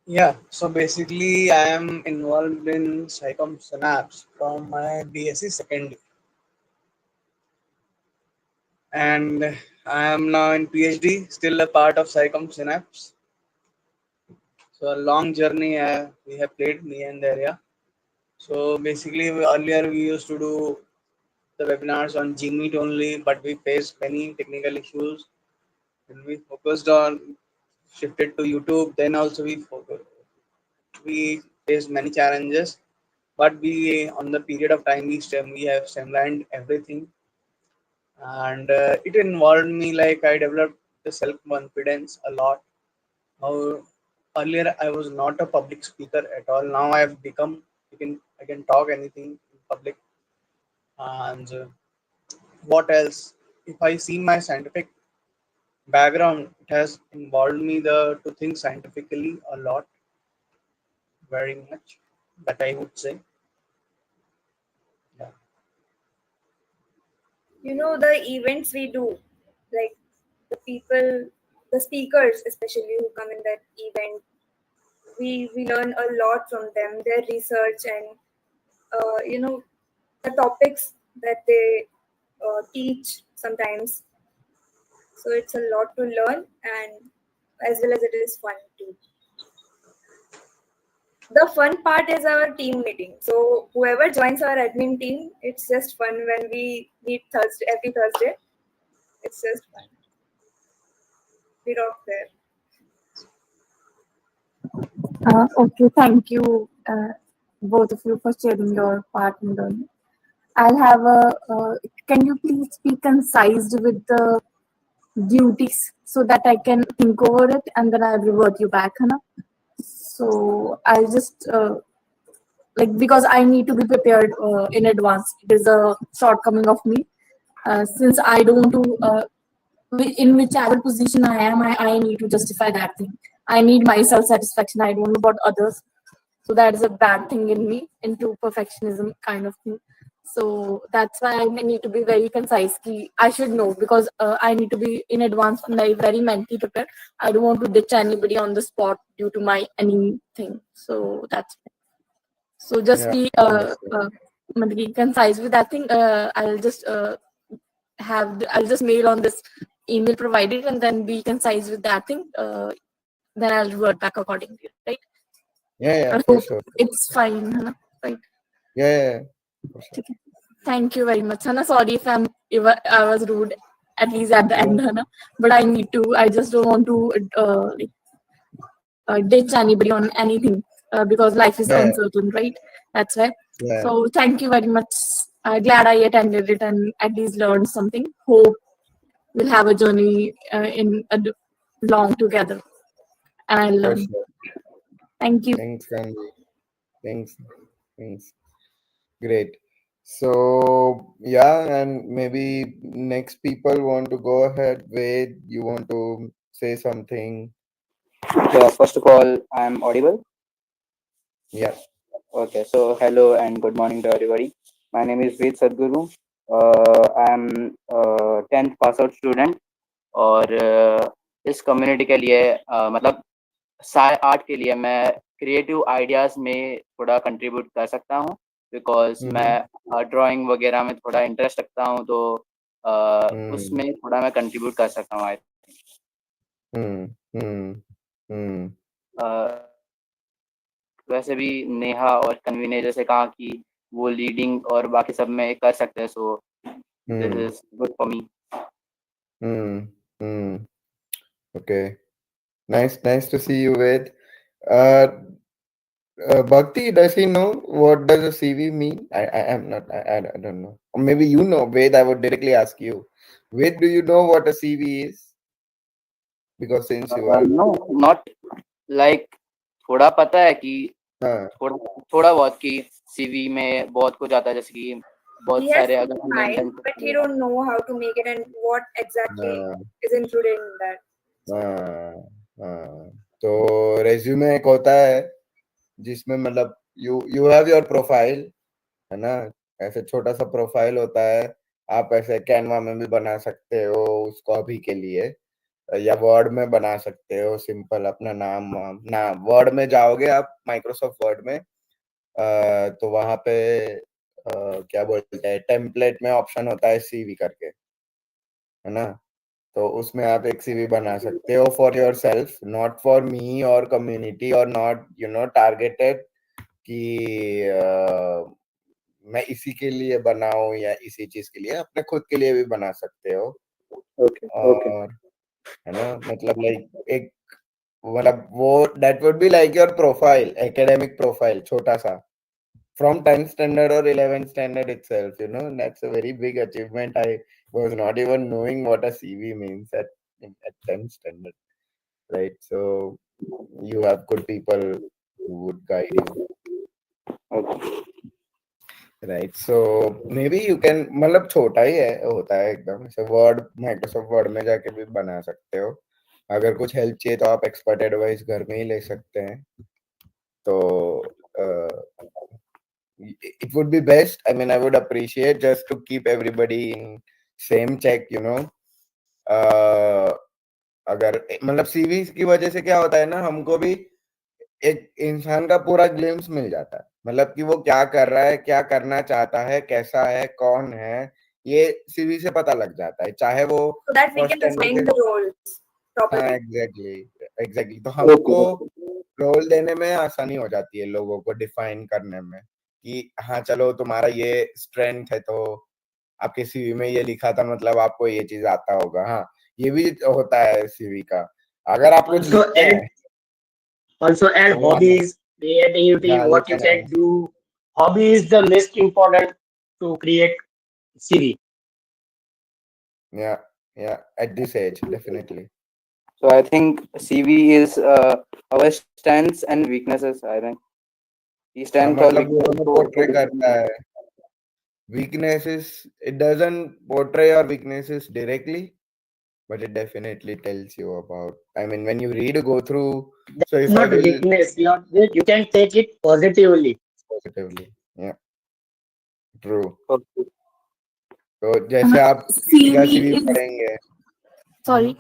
Yeah, so basically, I am involved in SciComm Synapse from my BSc second year, and I am now in PhD, still a part of SciComm Synapse. So a long journey we have played, me and the area. So basically, earlier we used to do the webinars on Gmeet only, but we faced many technical issues, and we focused on shifted to YouTube. Then also we faced many challenges, but we on the period of time we have streamlined everything, and it involved me, like I developed the self confidence a lot. How earlier I was not a public speaker at all. Now I have become, I can talk anything in public. And what else? If I see my scientific background, it has involved me to think scientifically a lot, very much. That I would say. Yeah. The events we do, like the people, the speakers especially who come in that event, we learn a lot from them, their research, and the topics that they teach. sometimes. So it's a lot to learn, and as well as it is fun too. The fun part is our team meeting. So whoever joins our admin team, it's just fun when we meet Thursday every Thursday. It's just fun. We rock there. Okay, thank you, both of you, for sharing your part in learning. I'll have a. Can you please be concise with the duties so that I can think over it and then I'll revert you back, Hannah? So I'll just like, because I need to be prepared in advance. It is a shortcoming of me, since I don't do in whichever position I am, I need to justify that thing. I need my self satisfaction. I don't know about others. So that is a bad thing in me, into perfectionism kind of thing. So that's why I need to be very concise. I should know, because I need to be in advance and very mentally prepared. I don't want to ditch anybody on the spot due to my anything. So that's it. So just Yeah, be understood. concise with that thing. I'll just I'll just mail on this email provided, and then be concise with that thing. Then I'll revert back accordingly, right? Yeah, I for hope sure. it's fine, Hannah, right? Yeah, for sure. Okay. Thank you very much, Hannah. Sorry if I was rude, at least at the end, Hannah. But I need to. I just don't want to ditch anybody on anything, because life is Yeah, uncertain, right? That's why. yeah, So thank you very much. Glad I attended it and at least learned something. Hope we'll have a journey long together, and I'll for learn. sure. Thank you. Thanks, Kanji. Thanks. Thanks. Great. So yeah, and maybe next people want to go ahead. Wade, you want to say something? Yeah, first of all, I'm audible. Yeah. Okay, so hello and good morning to everybody. My name is Ved Sadhguru. I'm 10th pass out student और इस community के लिए मतलब Sai art के लिए मैं creative ideas में थोड़ा कंट्रीब्यूट कर सकता हूँ बिकॉज मैं ड्राइंग वगैरह में थोड़ा इंटरेस्ट रखता हूँ तो उसमें थोड़ा मैं कंट्रीब्यूट कर सकता हूँ आई वैसे भी नेहा और कन्वी ने जैसे कहा कि वो लीडिंग और बाकी सब में कर सकते हैं so this is good for me Okay. Nice to see you, Ved. Bhakti, does he know what does a CV mean? I am not. I don't know. Or maybe you know, Ved. I would directly ask you. Ved, do you know what a CV is? Because since you are. No not like थोड़ा पता है कि हाँ. थोड़ा बहुत कि CV में बहुत कुछ आता है जैसे कि बहुत He has सारे अगर some हमने mind, but he don't know how to make it and what exactly is included in that. तो रेज्यूमे एक होता है जिसमें मतलब यू हैव योर प्रोफाइल, है ना? ऐसे छोटा सा प्रोफाइल होता है. आप ऐसे कैनवा में भी बना सकते हो उसको अभी के लिए, या वर्ड में बना सकते हो. सिंपल अपना नाम ना वर्ड में जाओगे आप माइक्रोसॉफ्ट वर्ड में, तो वहां पे क्या बोलते हैं, टेम्पलेट में ऑप्शन होता है सीवी करके, है ना? तो उसमें आप एक सीवी बना सकते हो for your self, not for me और कम्युनिटी, और नॉट टारगेटेड कि मैं इसी के लिए बनाऊं या इसी चीज के लिए. अपने खुद के लिए भी बना सकते हो. और है ना, मतलब लाइक एक मतलब वो that would be like your profile, academic profile छोटा सा, from 10th standard or 11th standard itself. That's a very big achievement. I was not even knowing what a CV means at 10th standard, right? So you have good people who would guide you, right? So maybe you can, मतलब छोटा ही है होता है एकदम ऐसे. Word, Microsoft word में जाके भी बना सकते हो. अगर कुछ हेल्प चाहिए तो आप एक्सपर्ट एडवाइस घर में ही ले सकते हैं. तो it would be best. I mean, I would appreciate just to keep everybody in same check. अगर मतलब सीवी की वजह से क्या होता है ना, हमको भी एक इंसान का पूरा ग्लिम्स मिल जाता है. मतलब कि वो क्या कर रहा है, क्या करना चाहता है, कैसा है, कौन है, ये सीवी से पता लग जाता है, चाहे वो So that we first can ten define के। the roles हाँ properly. एग्जैक्टली एग्जैक्टली, तो हमको रोल देने में आसानी हो जाती है लोगों को डिफाइन करने में कि हाँ चलो तुम्हारा ये स्ट्रेंथ है, तो आपके सीवी में ये लिखा था मतलब आपको ये चीज आता होगा। हाँ ये भी होता है सीवी का, अगर आप कुछ Also लिखते add हैं also add तो hobbies, creativity, yeah, you what you can can do. Hobby is the least important to create CV. yeah, yeah, at this age definitely. So I think CV is our strengths and weaknesses. I think the हाँ strength or मतलब वो weakness हमें को portray करता है, weaknesses, it doesn't portray your weaknesses directly, but it definitely tells you about, I mean when you read go through, so That's if I not will weakness. You can take it positively. positively, yeah, true, okay. तो जैसे आप किसी का CV CV is पढ़ेंगे। sorry.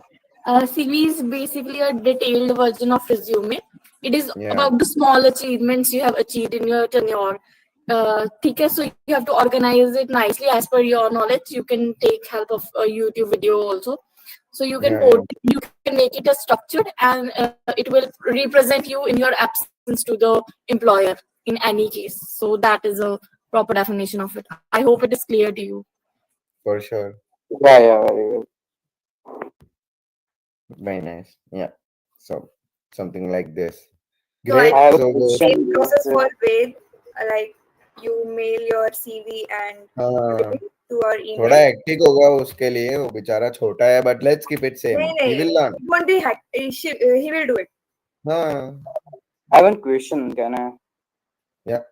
CV is basically a detailed version of resume. It is Yeah, about the small achievements you have achieved in your tenure. ठीक है, so you have to organize it nicely as per your knowledge. You can take help of a YouTube video also. So you can yeah, yeah, you can make it a structured, and it will represent you in your absence to the employer in any case. So that is a proper definition of it. I hope it is clear to you. for sure, Yeah, very well. very nice, yeah, so something like this, So I great, I have think a so same question. process for Ved, like you mail your CV and हाँ everything to our थोड़ा email. Hectic होगा उसके लिए, वो बेचारा छोटा है, but let's keep it same, नहीं ही नहीं, will learn. it won't be hacked. He will do it. हाँ I have one question. Can I? या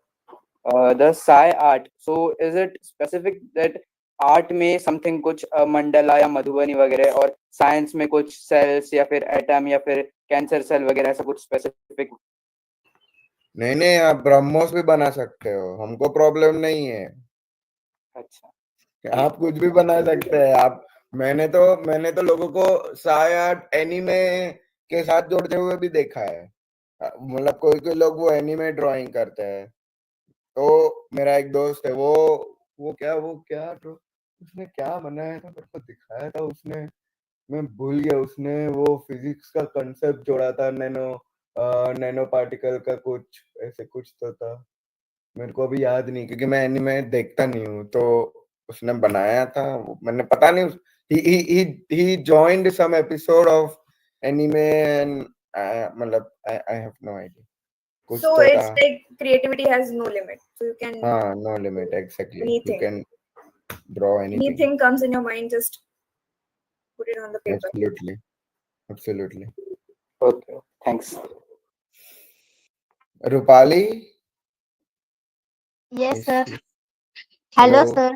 The SciArt. So is it specific that art में समथिंग कुछ मंडला या मधुबनी वगैरह, और साइंस में कुछ सेल्स या फिर एटम या फिर कैंसर सेल वगैरह, ऐसा कुछ स्पेसिफिक? नहीं नहीं, आप ब्रह्मोस भी बना सकते हो, हमको प्रॉब्लम नहीं है, अच्छा, आप कुछ भी बना सकते हैं आप। मैंने तो लोगों को साय आर्ट एनीमे के साथ जोड़ते हुए भी देखा है, मतलब कोई कोई लोग वो एनीमे ड्राइंग करते हैं, तो मेरा एक दोस्त है, वो क्या उसने क्या बनाया था, मेरे को दिखाया था उसने, मैं भूल गया, उसने वो फिजिक्स का कंसेप्ट जोड़ा था, नैनो पार्टिकल का कुछ ऐसे कुछ तो था, मेरे को अभी याद नहीं क्योंकि मैं एनीमे देखता नहीं हूँ, तो उसने बनाया था, मैंने पता नहीं, he joined some episode of anime and मतलब I have no idea, कुछ So तो था। it's like creativity has no limit. So you can हाँ no limit, exactly, you anything. can draw anything, Anything comes in your mind, just put it on the paper. absolutely, absolutely. okay, thanks. Rupali, Yes, is sir. she- Hello, hello, sir.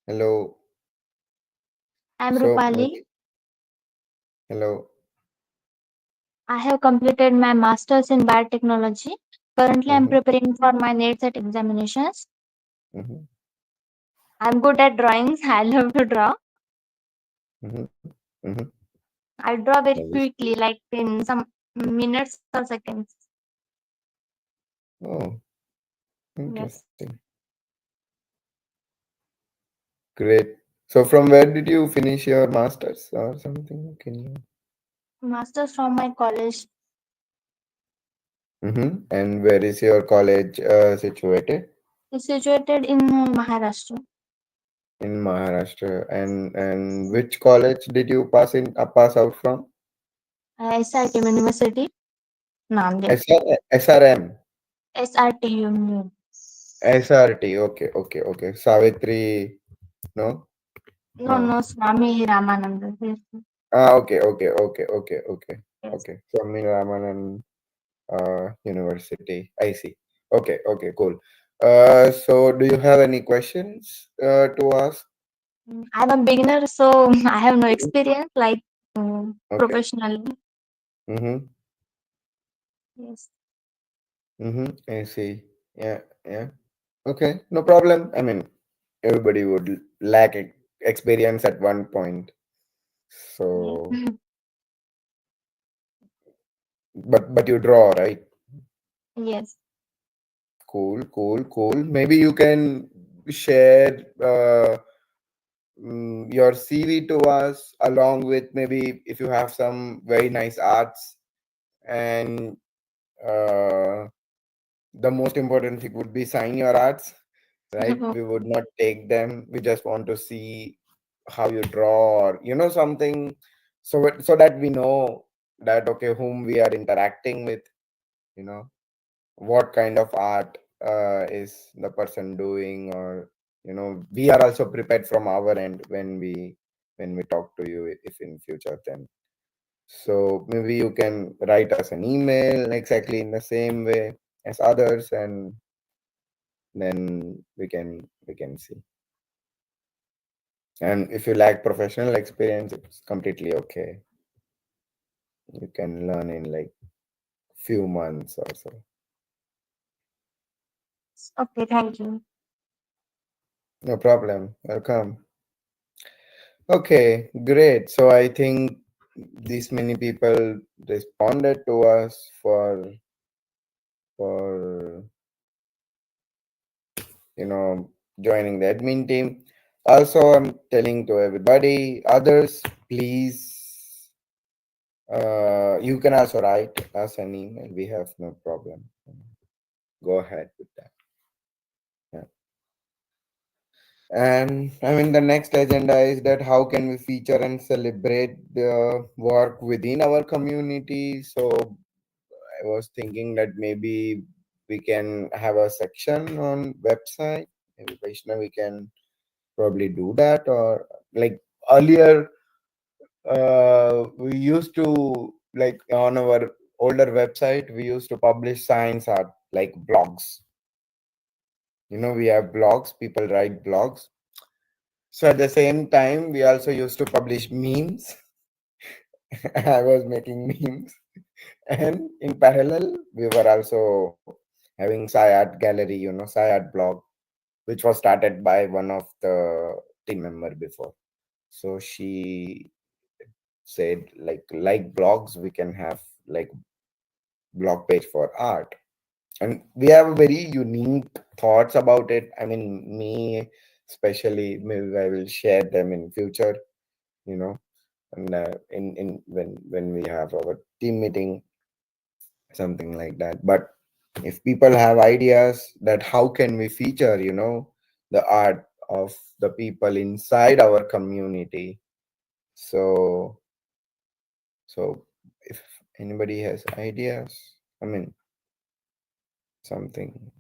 hello, I'm so Rupali. hello. I have completed my master's in biotechnology. Currently, I'm Mm-hmm, preparing for my NET set examinations. mm-hmm, I'm good at drawings. I love to draw. mm-hmm, mm-hmm. I draw very Nice. quickly, like in some minutes or seconds. Oh, Yes. interesting. Great. So from where did you finish your masters or something? Can you? Master's from my college. Mm-hmm. And where is your college situated? It's situated in Maharashtra. In Maharashtra. And which college did you pass out from? SIT University, Nanded. SRM. SRT. SRT. Okay, okay, okay. Savitri. No, No, no. no, Swami Ramananda. Yes, Ah, okay, okay, okay, okay, okay, yes. okay. Swami Ramanan University. I see. Okay, okay, cool. So do you have any questions to ask? I'm a beginner, so I have no experience like Okay. professionally. Mm-hmm. Yes. Mm-hmm. I see. Yeah, yeah. Okay, no problem. I mean, everybody would lack experience at one point. Yes. So, but you draw, right? Yes. Cool, cool, cool. Maybe you can share your CV to us, along with maybe if you have some very nice arts. And uh, the most important thing would be sign your arts, right? We would not take them. We just want to see how you draw, or something, so that we know that, okay, whom we are interacting with, you know what kind of art is the person doing, or we are also prepared from our end when we talk to you, if in future. Then so maybe you can write us an email exactly in the same way as others, and then we can see. And if you lack professional experience, it's completely okay. You can learn in like few months or so. Okay, thank you. No problem. Welcome. Okay, great. So I think these many people responded to us for joining the admin team. Also, I'm telling to everybody, others, please, you can also write us an email. We have no problem. Go ahead with that. Yeah. And I mean, the next agenda is that how can we feature and celebrate the work within our community. So I was thinking that maybe we can have a section on website. Maybe Vaishnav, we can probably do that. Or like earlier, we used to, like, on our older website, we used to publish science art, like blogs. We have blogs, people write blogs. So at the same time, we also used to publish memes. I was making memes. And in parallel, we were also having SciArt Gallery, SciArt blog, which was started by one of the team member before. So she said, like blogs, we can have like blog page for art. And we have very unique thoughts about it. I mean, me especially, maybe I will share them in future, you know, and in when we have our team meeting, something like that. But if people have ideas that how can we feature, the art of the people inside our community. So so if anybody has ideas, I mean, something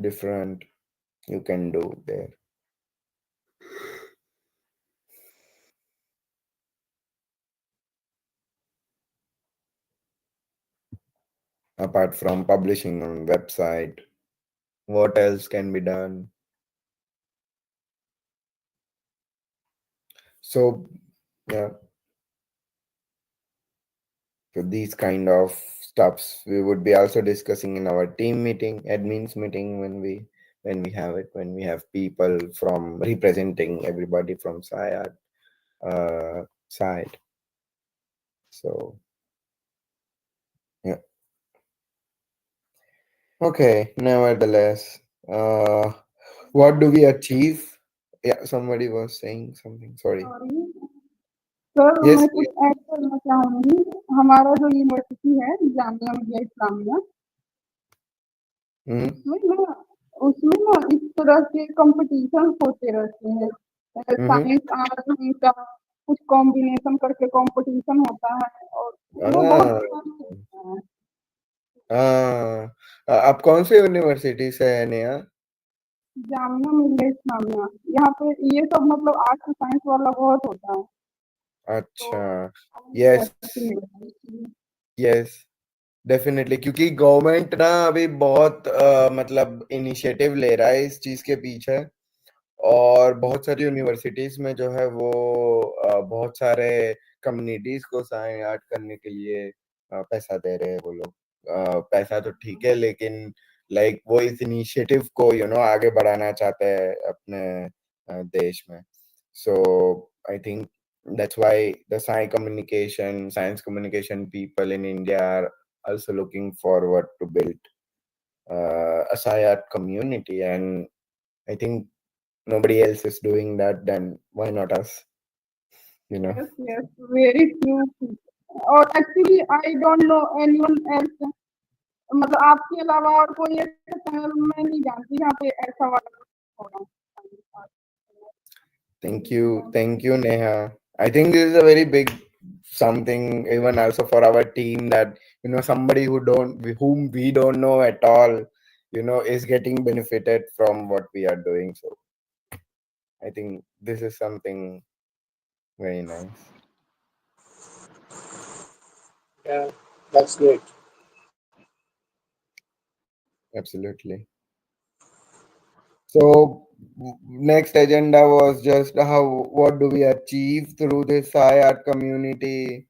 different, you can do there. Apart from publishing on website, what else can be done? So yeah, so these kind of stuffs we would be also discussing in our team meeting, admins meeting, when we have it, when we have people from representing everybody from SciArt side. So yeah. Okay, nevertheless, what do we achieve? Yeah, somebody was saying something. Sorry. Sir Yes. मैं कुछ add करना चाहूंगी. हमारा जो university है Jamia Millia Islamia, Hmm. उसमें ना इस तरह के कंपटीशन होते रहते हैं. Mm-hmm. साइंस आर्ट का कुछ कॉम्बिनेशन करके कंपटीशन होता है और वो बहुत Ah, अच्छा होता है. आप कौन से यूनिवर्सिटी से है नेहा? जामिया मिलिया इस्लामिया. यहाँ पे ये सब मतलब आर्ट साइंस वाला बहुत होता है. तो अच्छा. यस, यस, डेफिनेटली, क्योंकि गवर्नमेंट ना अभी बहुत मतलब इनिशिएटिव ले रहा है इस चीज के पीछे. और बहुत सारी यूनिवर्सिटीज में जो है वो बहुत सारे कम्युनिटीज को साइन आर्ट करने के लिए पैसा दे रहे हैं वो लोग. पैसा तो ठीक है, लेकिन लाइक वो इस इनिशिएटिव को आगे बढ़ाना चाहते हैं अपने देश में. So I think that's why the science communication people in India are also looking forward to build a SciArt community. And I think nobody else is doing that, then why not us? You know. Yes, yes, very true. और actually I don't know anyone else, मतलब आपके अलावा और कोई ऐसा channel मैं नहीं जानती जहाँ पे ऐसा वाला होगा। Thank you, Neha. I think this is a very big something even also for our team, that somebody whom we don't know at all, is getting benefited from what we are doing. So I think this is something very nice. Yeah, that's great. Absolutely. So next agenda was just what do we achieve through this SciArt community.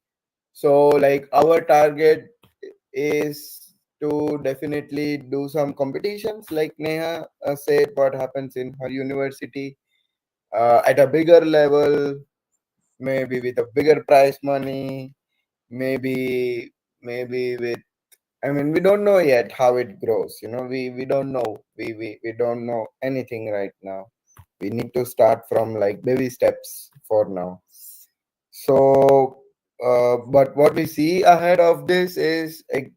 So like our target is to definitely do some competitions, like Neha said, what happens in her university, at a bigger level, maybe with a bigger prize money, maybe with, I mean, we don't know yet how it grows. We don't know. We don't know anything right now. We need to start from like baby steps for now. So, but what we see ahead of this is a,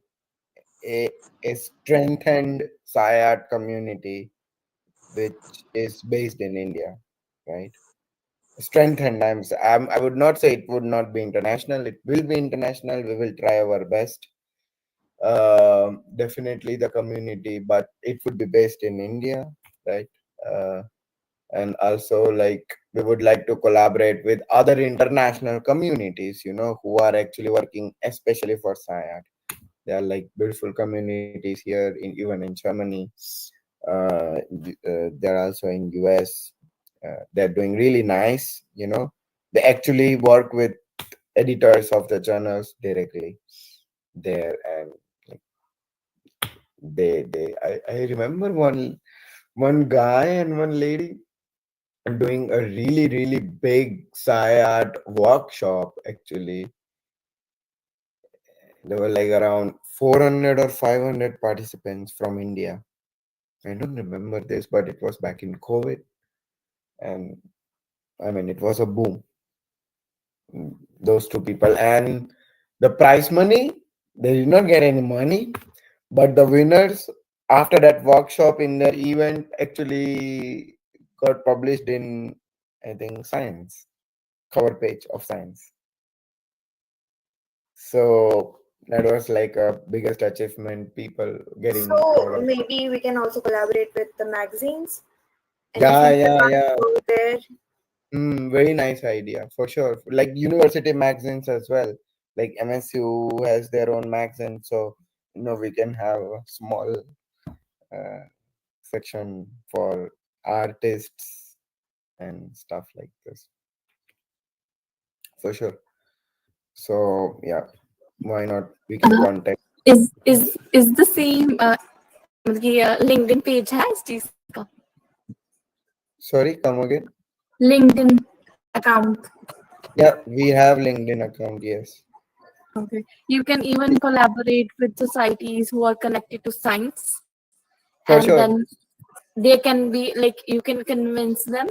a strengthened SciArt community, which is based in India, right? Strengthened. I would not say it would not be international. It will be international. We will try our best. Definitely the community, but it would be based in India, right? Uh, and also like we would like to collaborate with other international communities, who are actually working especially for SciArt. There are like beautiful communities here even in Germany. They're also in US. They're doing really nice. They actually work with editors of the journals directly there, and I remember one guy and one lady doing a really big SciArt workshop. Actually, there were like around 400 or 500 participants from India. I don't remember this, but it was back in COVID, and I mean it was a boom. Those two people, and the prize money, they did not get any money, but the winners after that workshop in their event actually got published in, I think, Science, cover page of Science. So that was like a biggest achievement, people getting So covered. maybe we can also collaborate with the magazines and Yeah, feature yeah, our yeah. work there. Very nice idea for sure. Like university magazines as well. Like MSU has their own magazine, so we can have a small uh, section for artists and stuff like this for sure. So yeah, why not? We can contact. is the same मतलब कि, LinkedIn page है इस चीज का Sorry, come again. LinkedIn account. Yeah, we have LinkedIn account. Yes, Okay. You can even collaborate with societies who are connected to science, for and sure. then they can be like you can convince them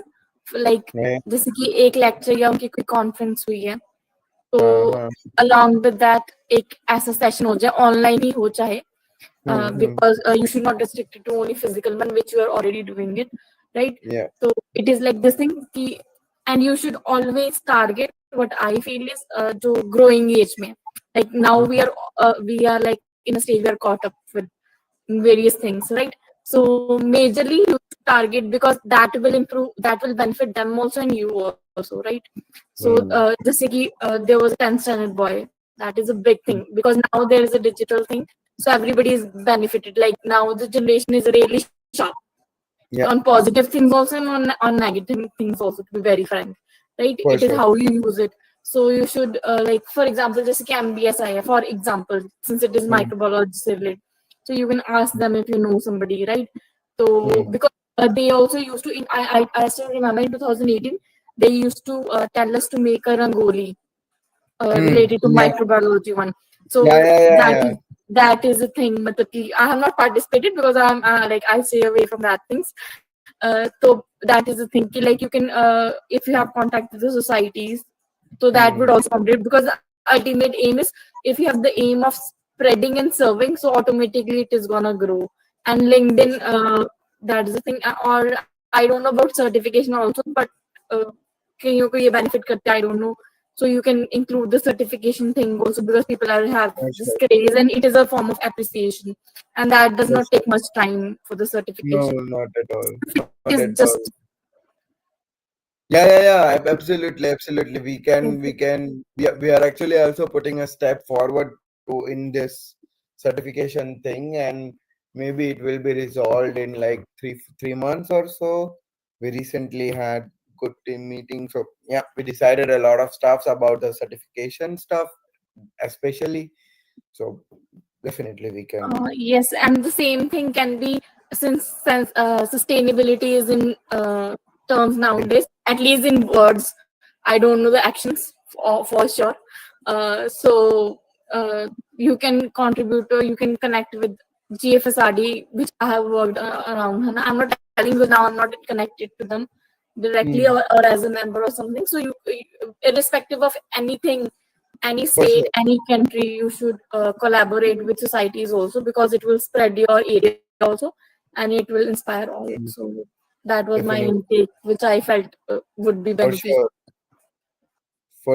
like Yeah. जैसे कि एक lecture या उनकी कोई conference हुई है तो Uh-huh. along with that एक ऐसा सेशन हो जाए ऑनलाइन ही हो चाहे Mm-hmm. because you should not restrict it to only physical one which you are already doing it, right? Yeah. So it is like this thing ki, and you should always target what I feel is जो growing age में like now we are like in a stage we are caught up with various things, right? So majorly you target because that will improve, that will benefit them also and you also, right? So Mm. जैसे कि there was a 10th standard boy, that is a big thing because now there is a digital thing, so everybody is benefited. Like now the generation is really sharp on Yeah, positive things also and on negative things also, to be very frank, right? for It is sure. how you use it. So you should like for example just can be SI for example since it is Mm. microbiology related, so you can ask them if you know somebody, right? So Mm. because they also used to I still remember in 2018 they used to tell us to make a rangoli Mm. related to Yeah, microbiology one. yeah, So yeah, yeah, that yeah. is that is a thing. But I have not participated because I'm like I stay away from that things. So that is the thing. Like you can, if you have contact with the societies, so that would Hmm. also complete, because the ultimate aim is, if you have the aim of spreading and serving, so automatically it is gonna grow. And For LinkedIn, sure. that is the thing. Or I don't know about certification also, but uh, कईयों को ये benefit करते हैं, I don't know. So you can include the certification thing also, because people are have For this sure. craze, and it is a form of appreciation, and that does For not sure. take much time for the No, certification. not at all. It Not is at just all. Yeah. Absolutely, absolutely. We are actually also putting a step forward to in this certification thing, and maybe it will be resolved in like three months or so. We recently had good team meeting, so yeah, we decided a lot of stuffs about the certification stuff, especially. So definitely we can. Yes, and the same thing can be, since sustainability is in terms nowadays, at least in words. I don't know the actions for sure. So you can contribute, or you can connect with GFSRD, which I have worked around. And I'm not telling you now, I'm not connected to them directly, Hmm. or as a member or something. So irrespective of anything, any For state, sure, any country, you should collaborate with societies also, because it will spread your area also, and it will inspire all. hmm, So that was my definitely. intake, which I felt would be For beneficial.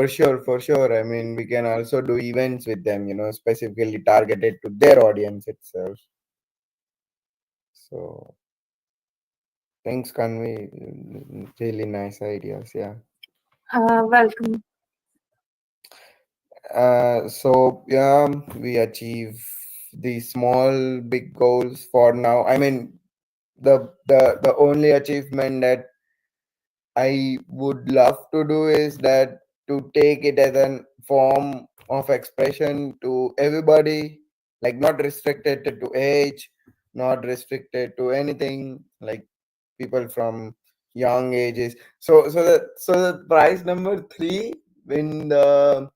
sure. For sure. I mean, we can also do events with them, specifically targeted to their audience itself. So, thanks, Kanvi. Really nice ideas. Yeah. Welcome. So yeah, we achieve the small, big goals for now. I mean, the only achievement that I would love to do is that to take it as a form of expression to everybody, like not restricted to age, not restricted to anything, like people from young ages. So the prize number three in the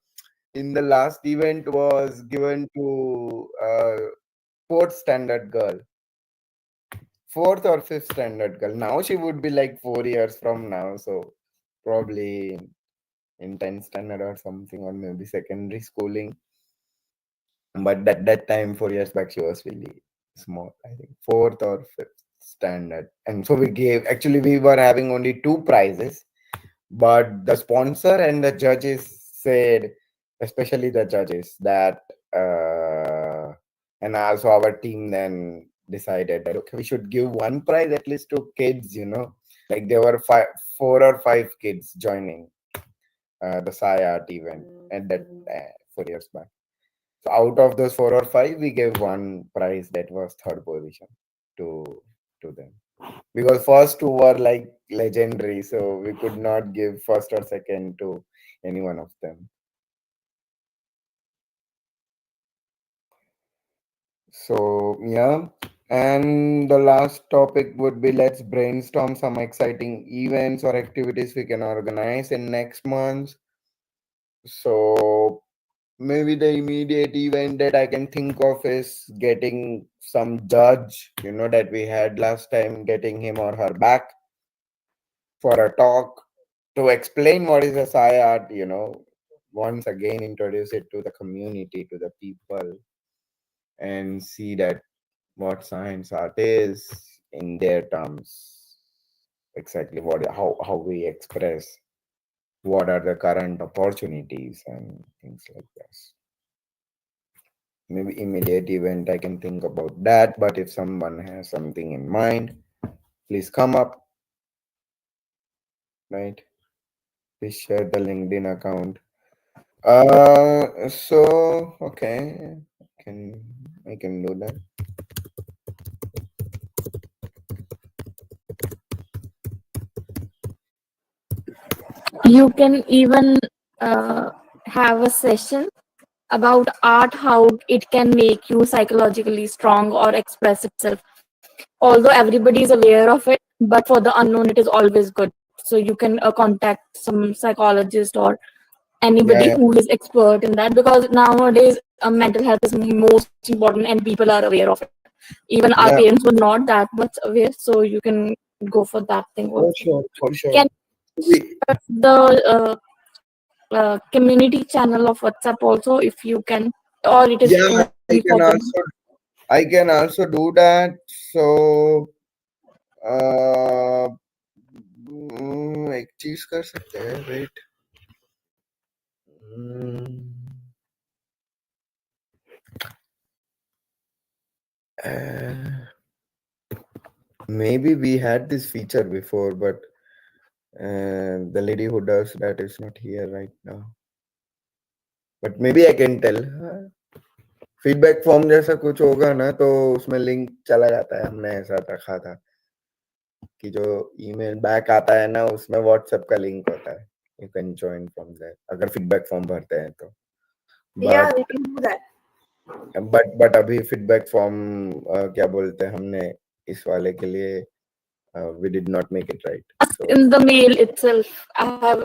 last event was given to fourth standard girl, fourth or fifth standard girl. Now she would be like 4 years from now, so probably in 10th standard or something, or maybe secondary schooling. But that time, 4 years back, she was really small. I think fourth or fifth standard. And so we were having only two prizes, but the sponsor and the judges said, especially the judges, that, and also our team then decided that, okay, we should give one prize at least to kids, like there were 4 or 5 kids joining the SciArt event at that 4 years back. So out of those 4 or 5, we gave one prize that was third position to them, because first two were like legendary, so we could not give first or second to any one of them. So yeah, and the last topic would be, let's brainstorm some exciting events or activities we can organize in next month. So maybe the immediate event that I can think of is getting some judge, that we had last time, getting him or her back for a talk to explain what is a Psi art, once again introduce it to the community, to the people, and see that what science art is in their terms, exactly how we express what are the current opportunities and things like this. Maybe immediate event I can think about that, but if someone has something in mind, please come up, right? Please share the LinkedIn account. So okay, can I can do that. You can even have a session about art, how it can make you psychologically strong or express itself. Although everybody is aware of it, but for the unknown, it is always good. So you can contact some psychologist or Yeah, anybody yeah, who is expert in that, because nowadays mental health is most important and people are aware of it. Even our yeah. parents were not that much aware, so you can go for that thing For also. sure, for sure. Can We, the community channel of WhatsApp also, if you can, or it is yeah, only for the I can also do that. So एक चीज कर सकते हैं. Wait. Maybe we had this feature before, but the lady who does that is not here right now. But maybe I can tell her. Feedback form जैसा कुछ होगा ना तो उसमें लिंक चला जाता है. हमने ऐसा रखा था कि जो ईमेल बैक आता है ना उसमें व्हाट्सएप का लिंक होता है. You can join from there अगर फीडबैक फॉर्म भरते हैं तो. Yeah, we can do that. But अभी फीडबैक फॉर्म क्या बोलते हैं हमने इस वाले के लिए we did not make it right. So in the mail itself, I have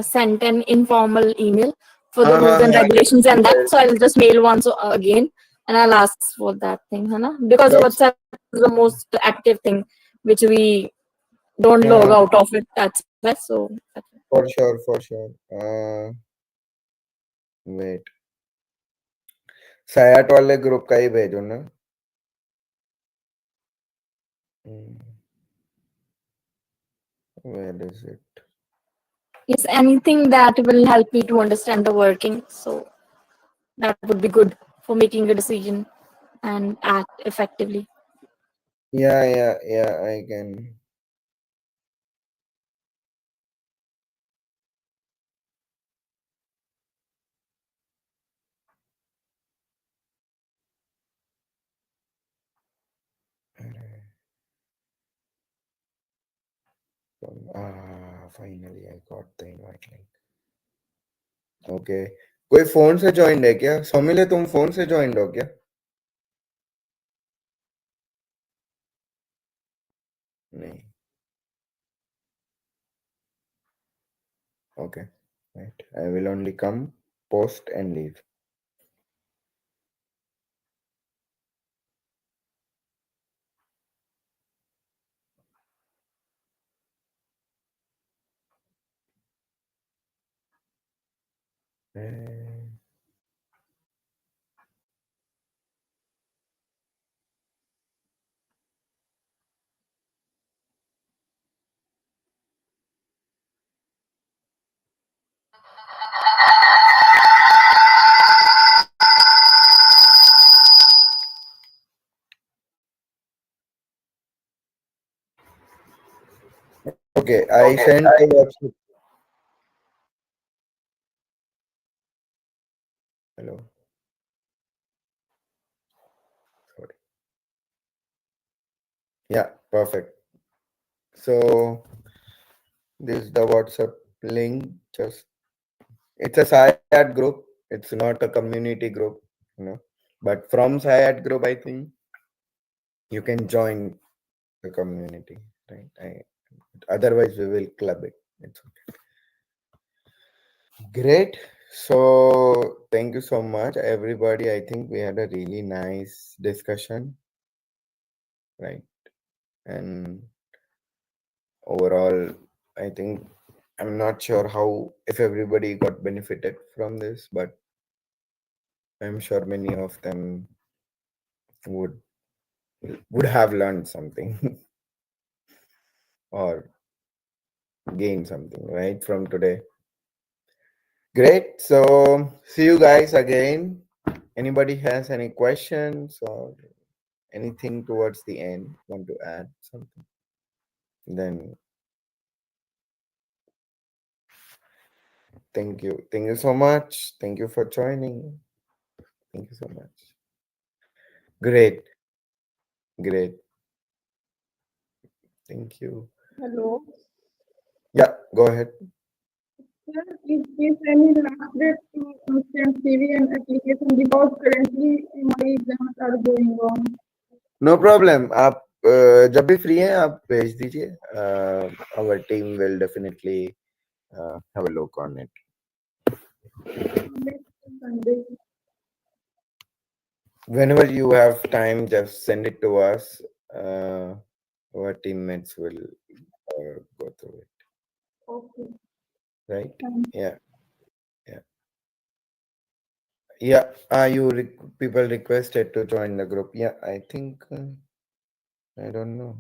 sent an informal email for the rules and regulations and that. So I'll just mail once again and I'll ask for that thing, Hana? Because WhatsApp is the most active thing which we don't log out of it. That's why. So for sure. Wait. SciArt वाले group का ही भेजो ना. Where is it? yes, anything that will help me to understand the working. So that would be good for making a decision and act effectively. Yeah, I can. Finally I got the invite link. Okay. कोई phone से join है क्या? सौमिले तुम phone से join हो क्या? नहीं. Okay. Right. I will only come, post and leave. Okay, I sent the WhatsApp. Hello. Sorry. Yeah, perfect. So this is the WhatsApp link. Just it's a SciArt group. It's not a community group, But from SciArt group, I think you can join the community, right? Otherwise, we will club it. It's okay. Great. So thank you so much, everybody. I think we had a really nice discussion, right? And overall, I think I'm not sure how if everybody got benefited from this, but I'm sure many of them would have learned something or gained something, right, from today. Great. So see you guys again. Anybody has any questions or anything towards the end? Want to add something? Then thank you. Thank you so much. Thank you for joining. Thank you so much. Great. Great. Thank you. Hello. Yeah, go ahead. Sir, is any last date to send CV and application because currently my exams are going on. No problem. आप जब भी free हैं आप भेज दीजिए. Our team will definitely have a look on it. Next Sunday. Whenever you have time, just send it to us. our teammates will go through it. Okay. Right? Fine. Yeah. Yeah. Yeah. Are you people requested to join the group? Yeah. I think I don't know.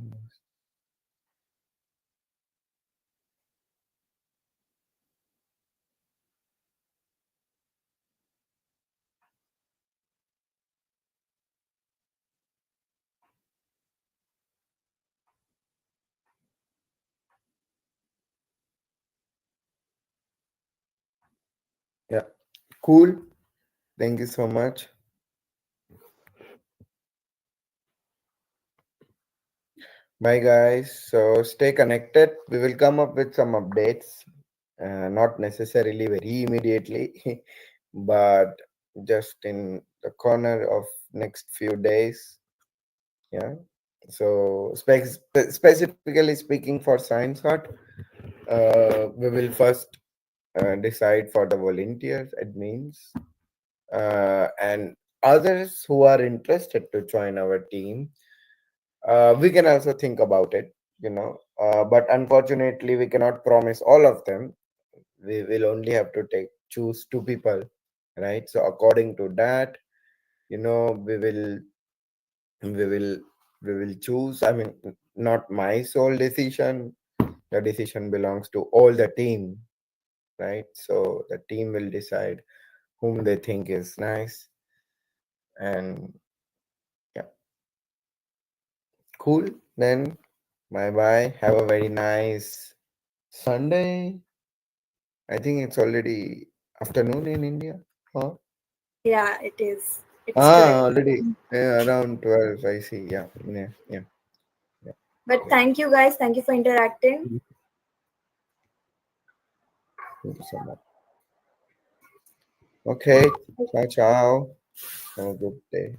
Yeah. Cool. Thank you so much. Bye, guys. So stay connected. We will come up with some updates, not necessarily very immediately, but just in the corner of next few days. Yeah. So specifically speaking for Science Art, we will first decide for the volunteers, admins, and others who are interested to join our team. We can also think about it, but unfortunately we cannot promise all of them. We will only have to choose two people, right? So according to that, we will we will choose. I mean, not my sole decision. The decision belongs to all the team, right? So the team will decide whom they think is nice. And yeah, cool. Then bye bye. Have a very nice Sunday. I think it's already afternoon in India. Huh? Yeah, it is. It's 12. Already around 12. I see. Yeah, yeah, yeah, yeah. But Yeah. thank you guys. Thank you for interacting. Thank you so much. Okay. Ciao, ciao. Have a good day.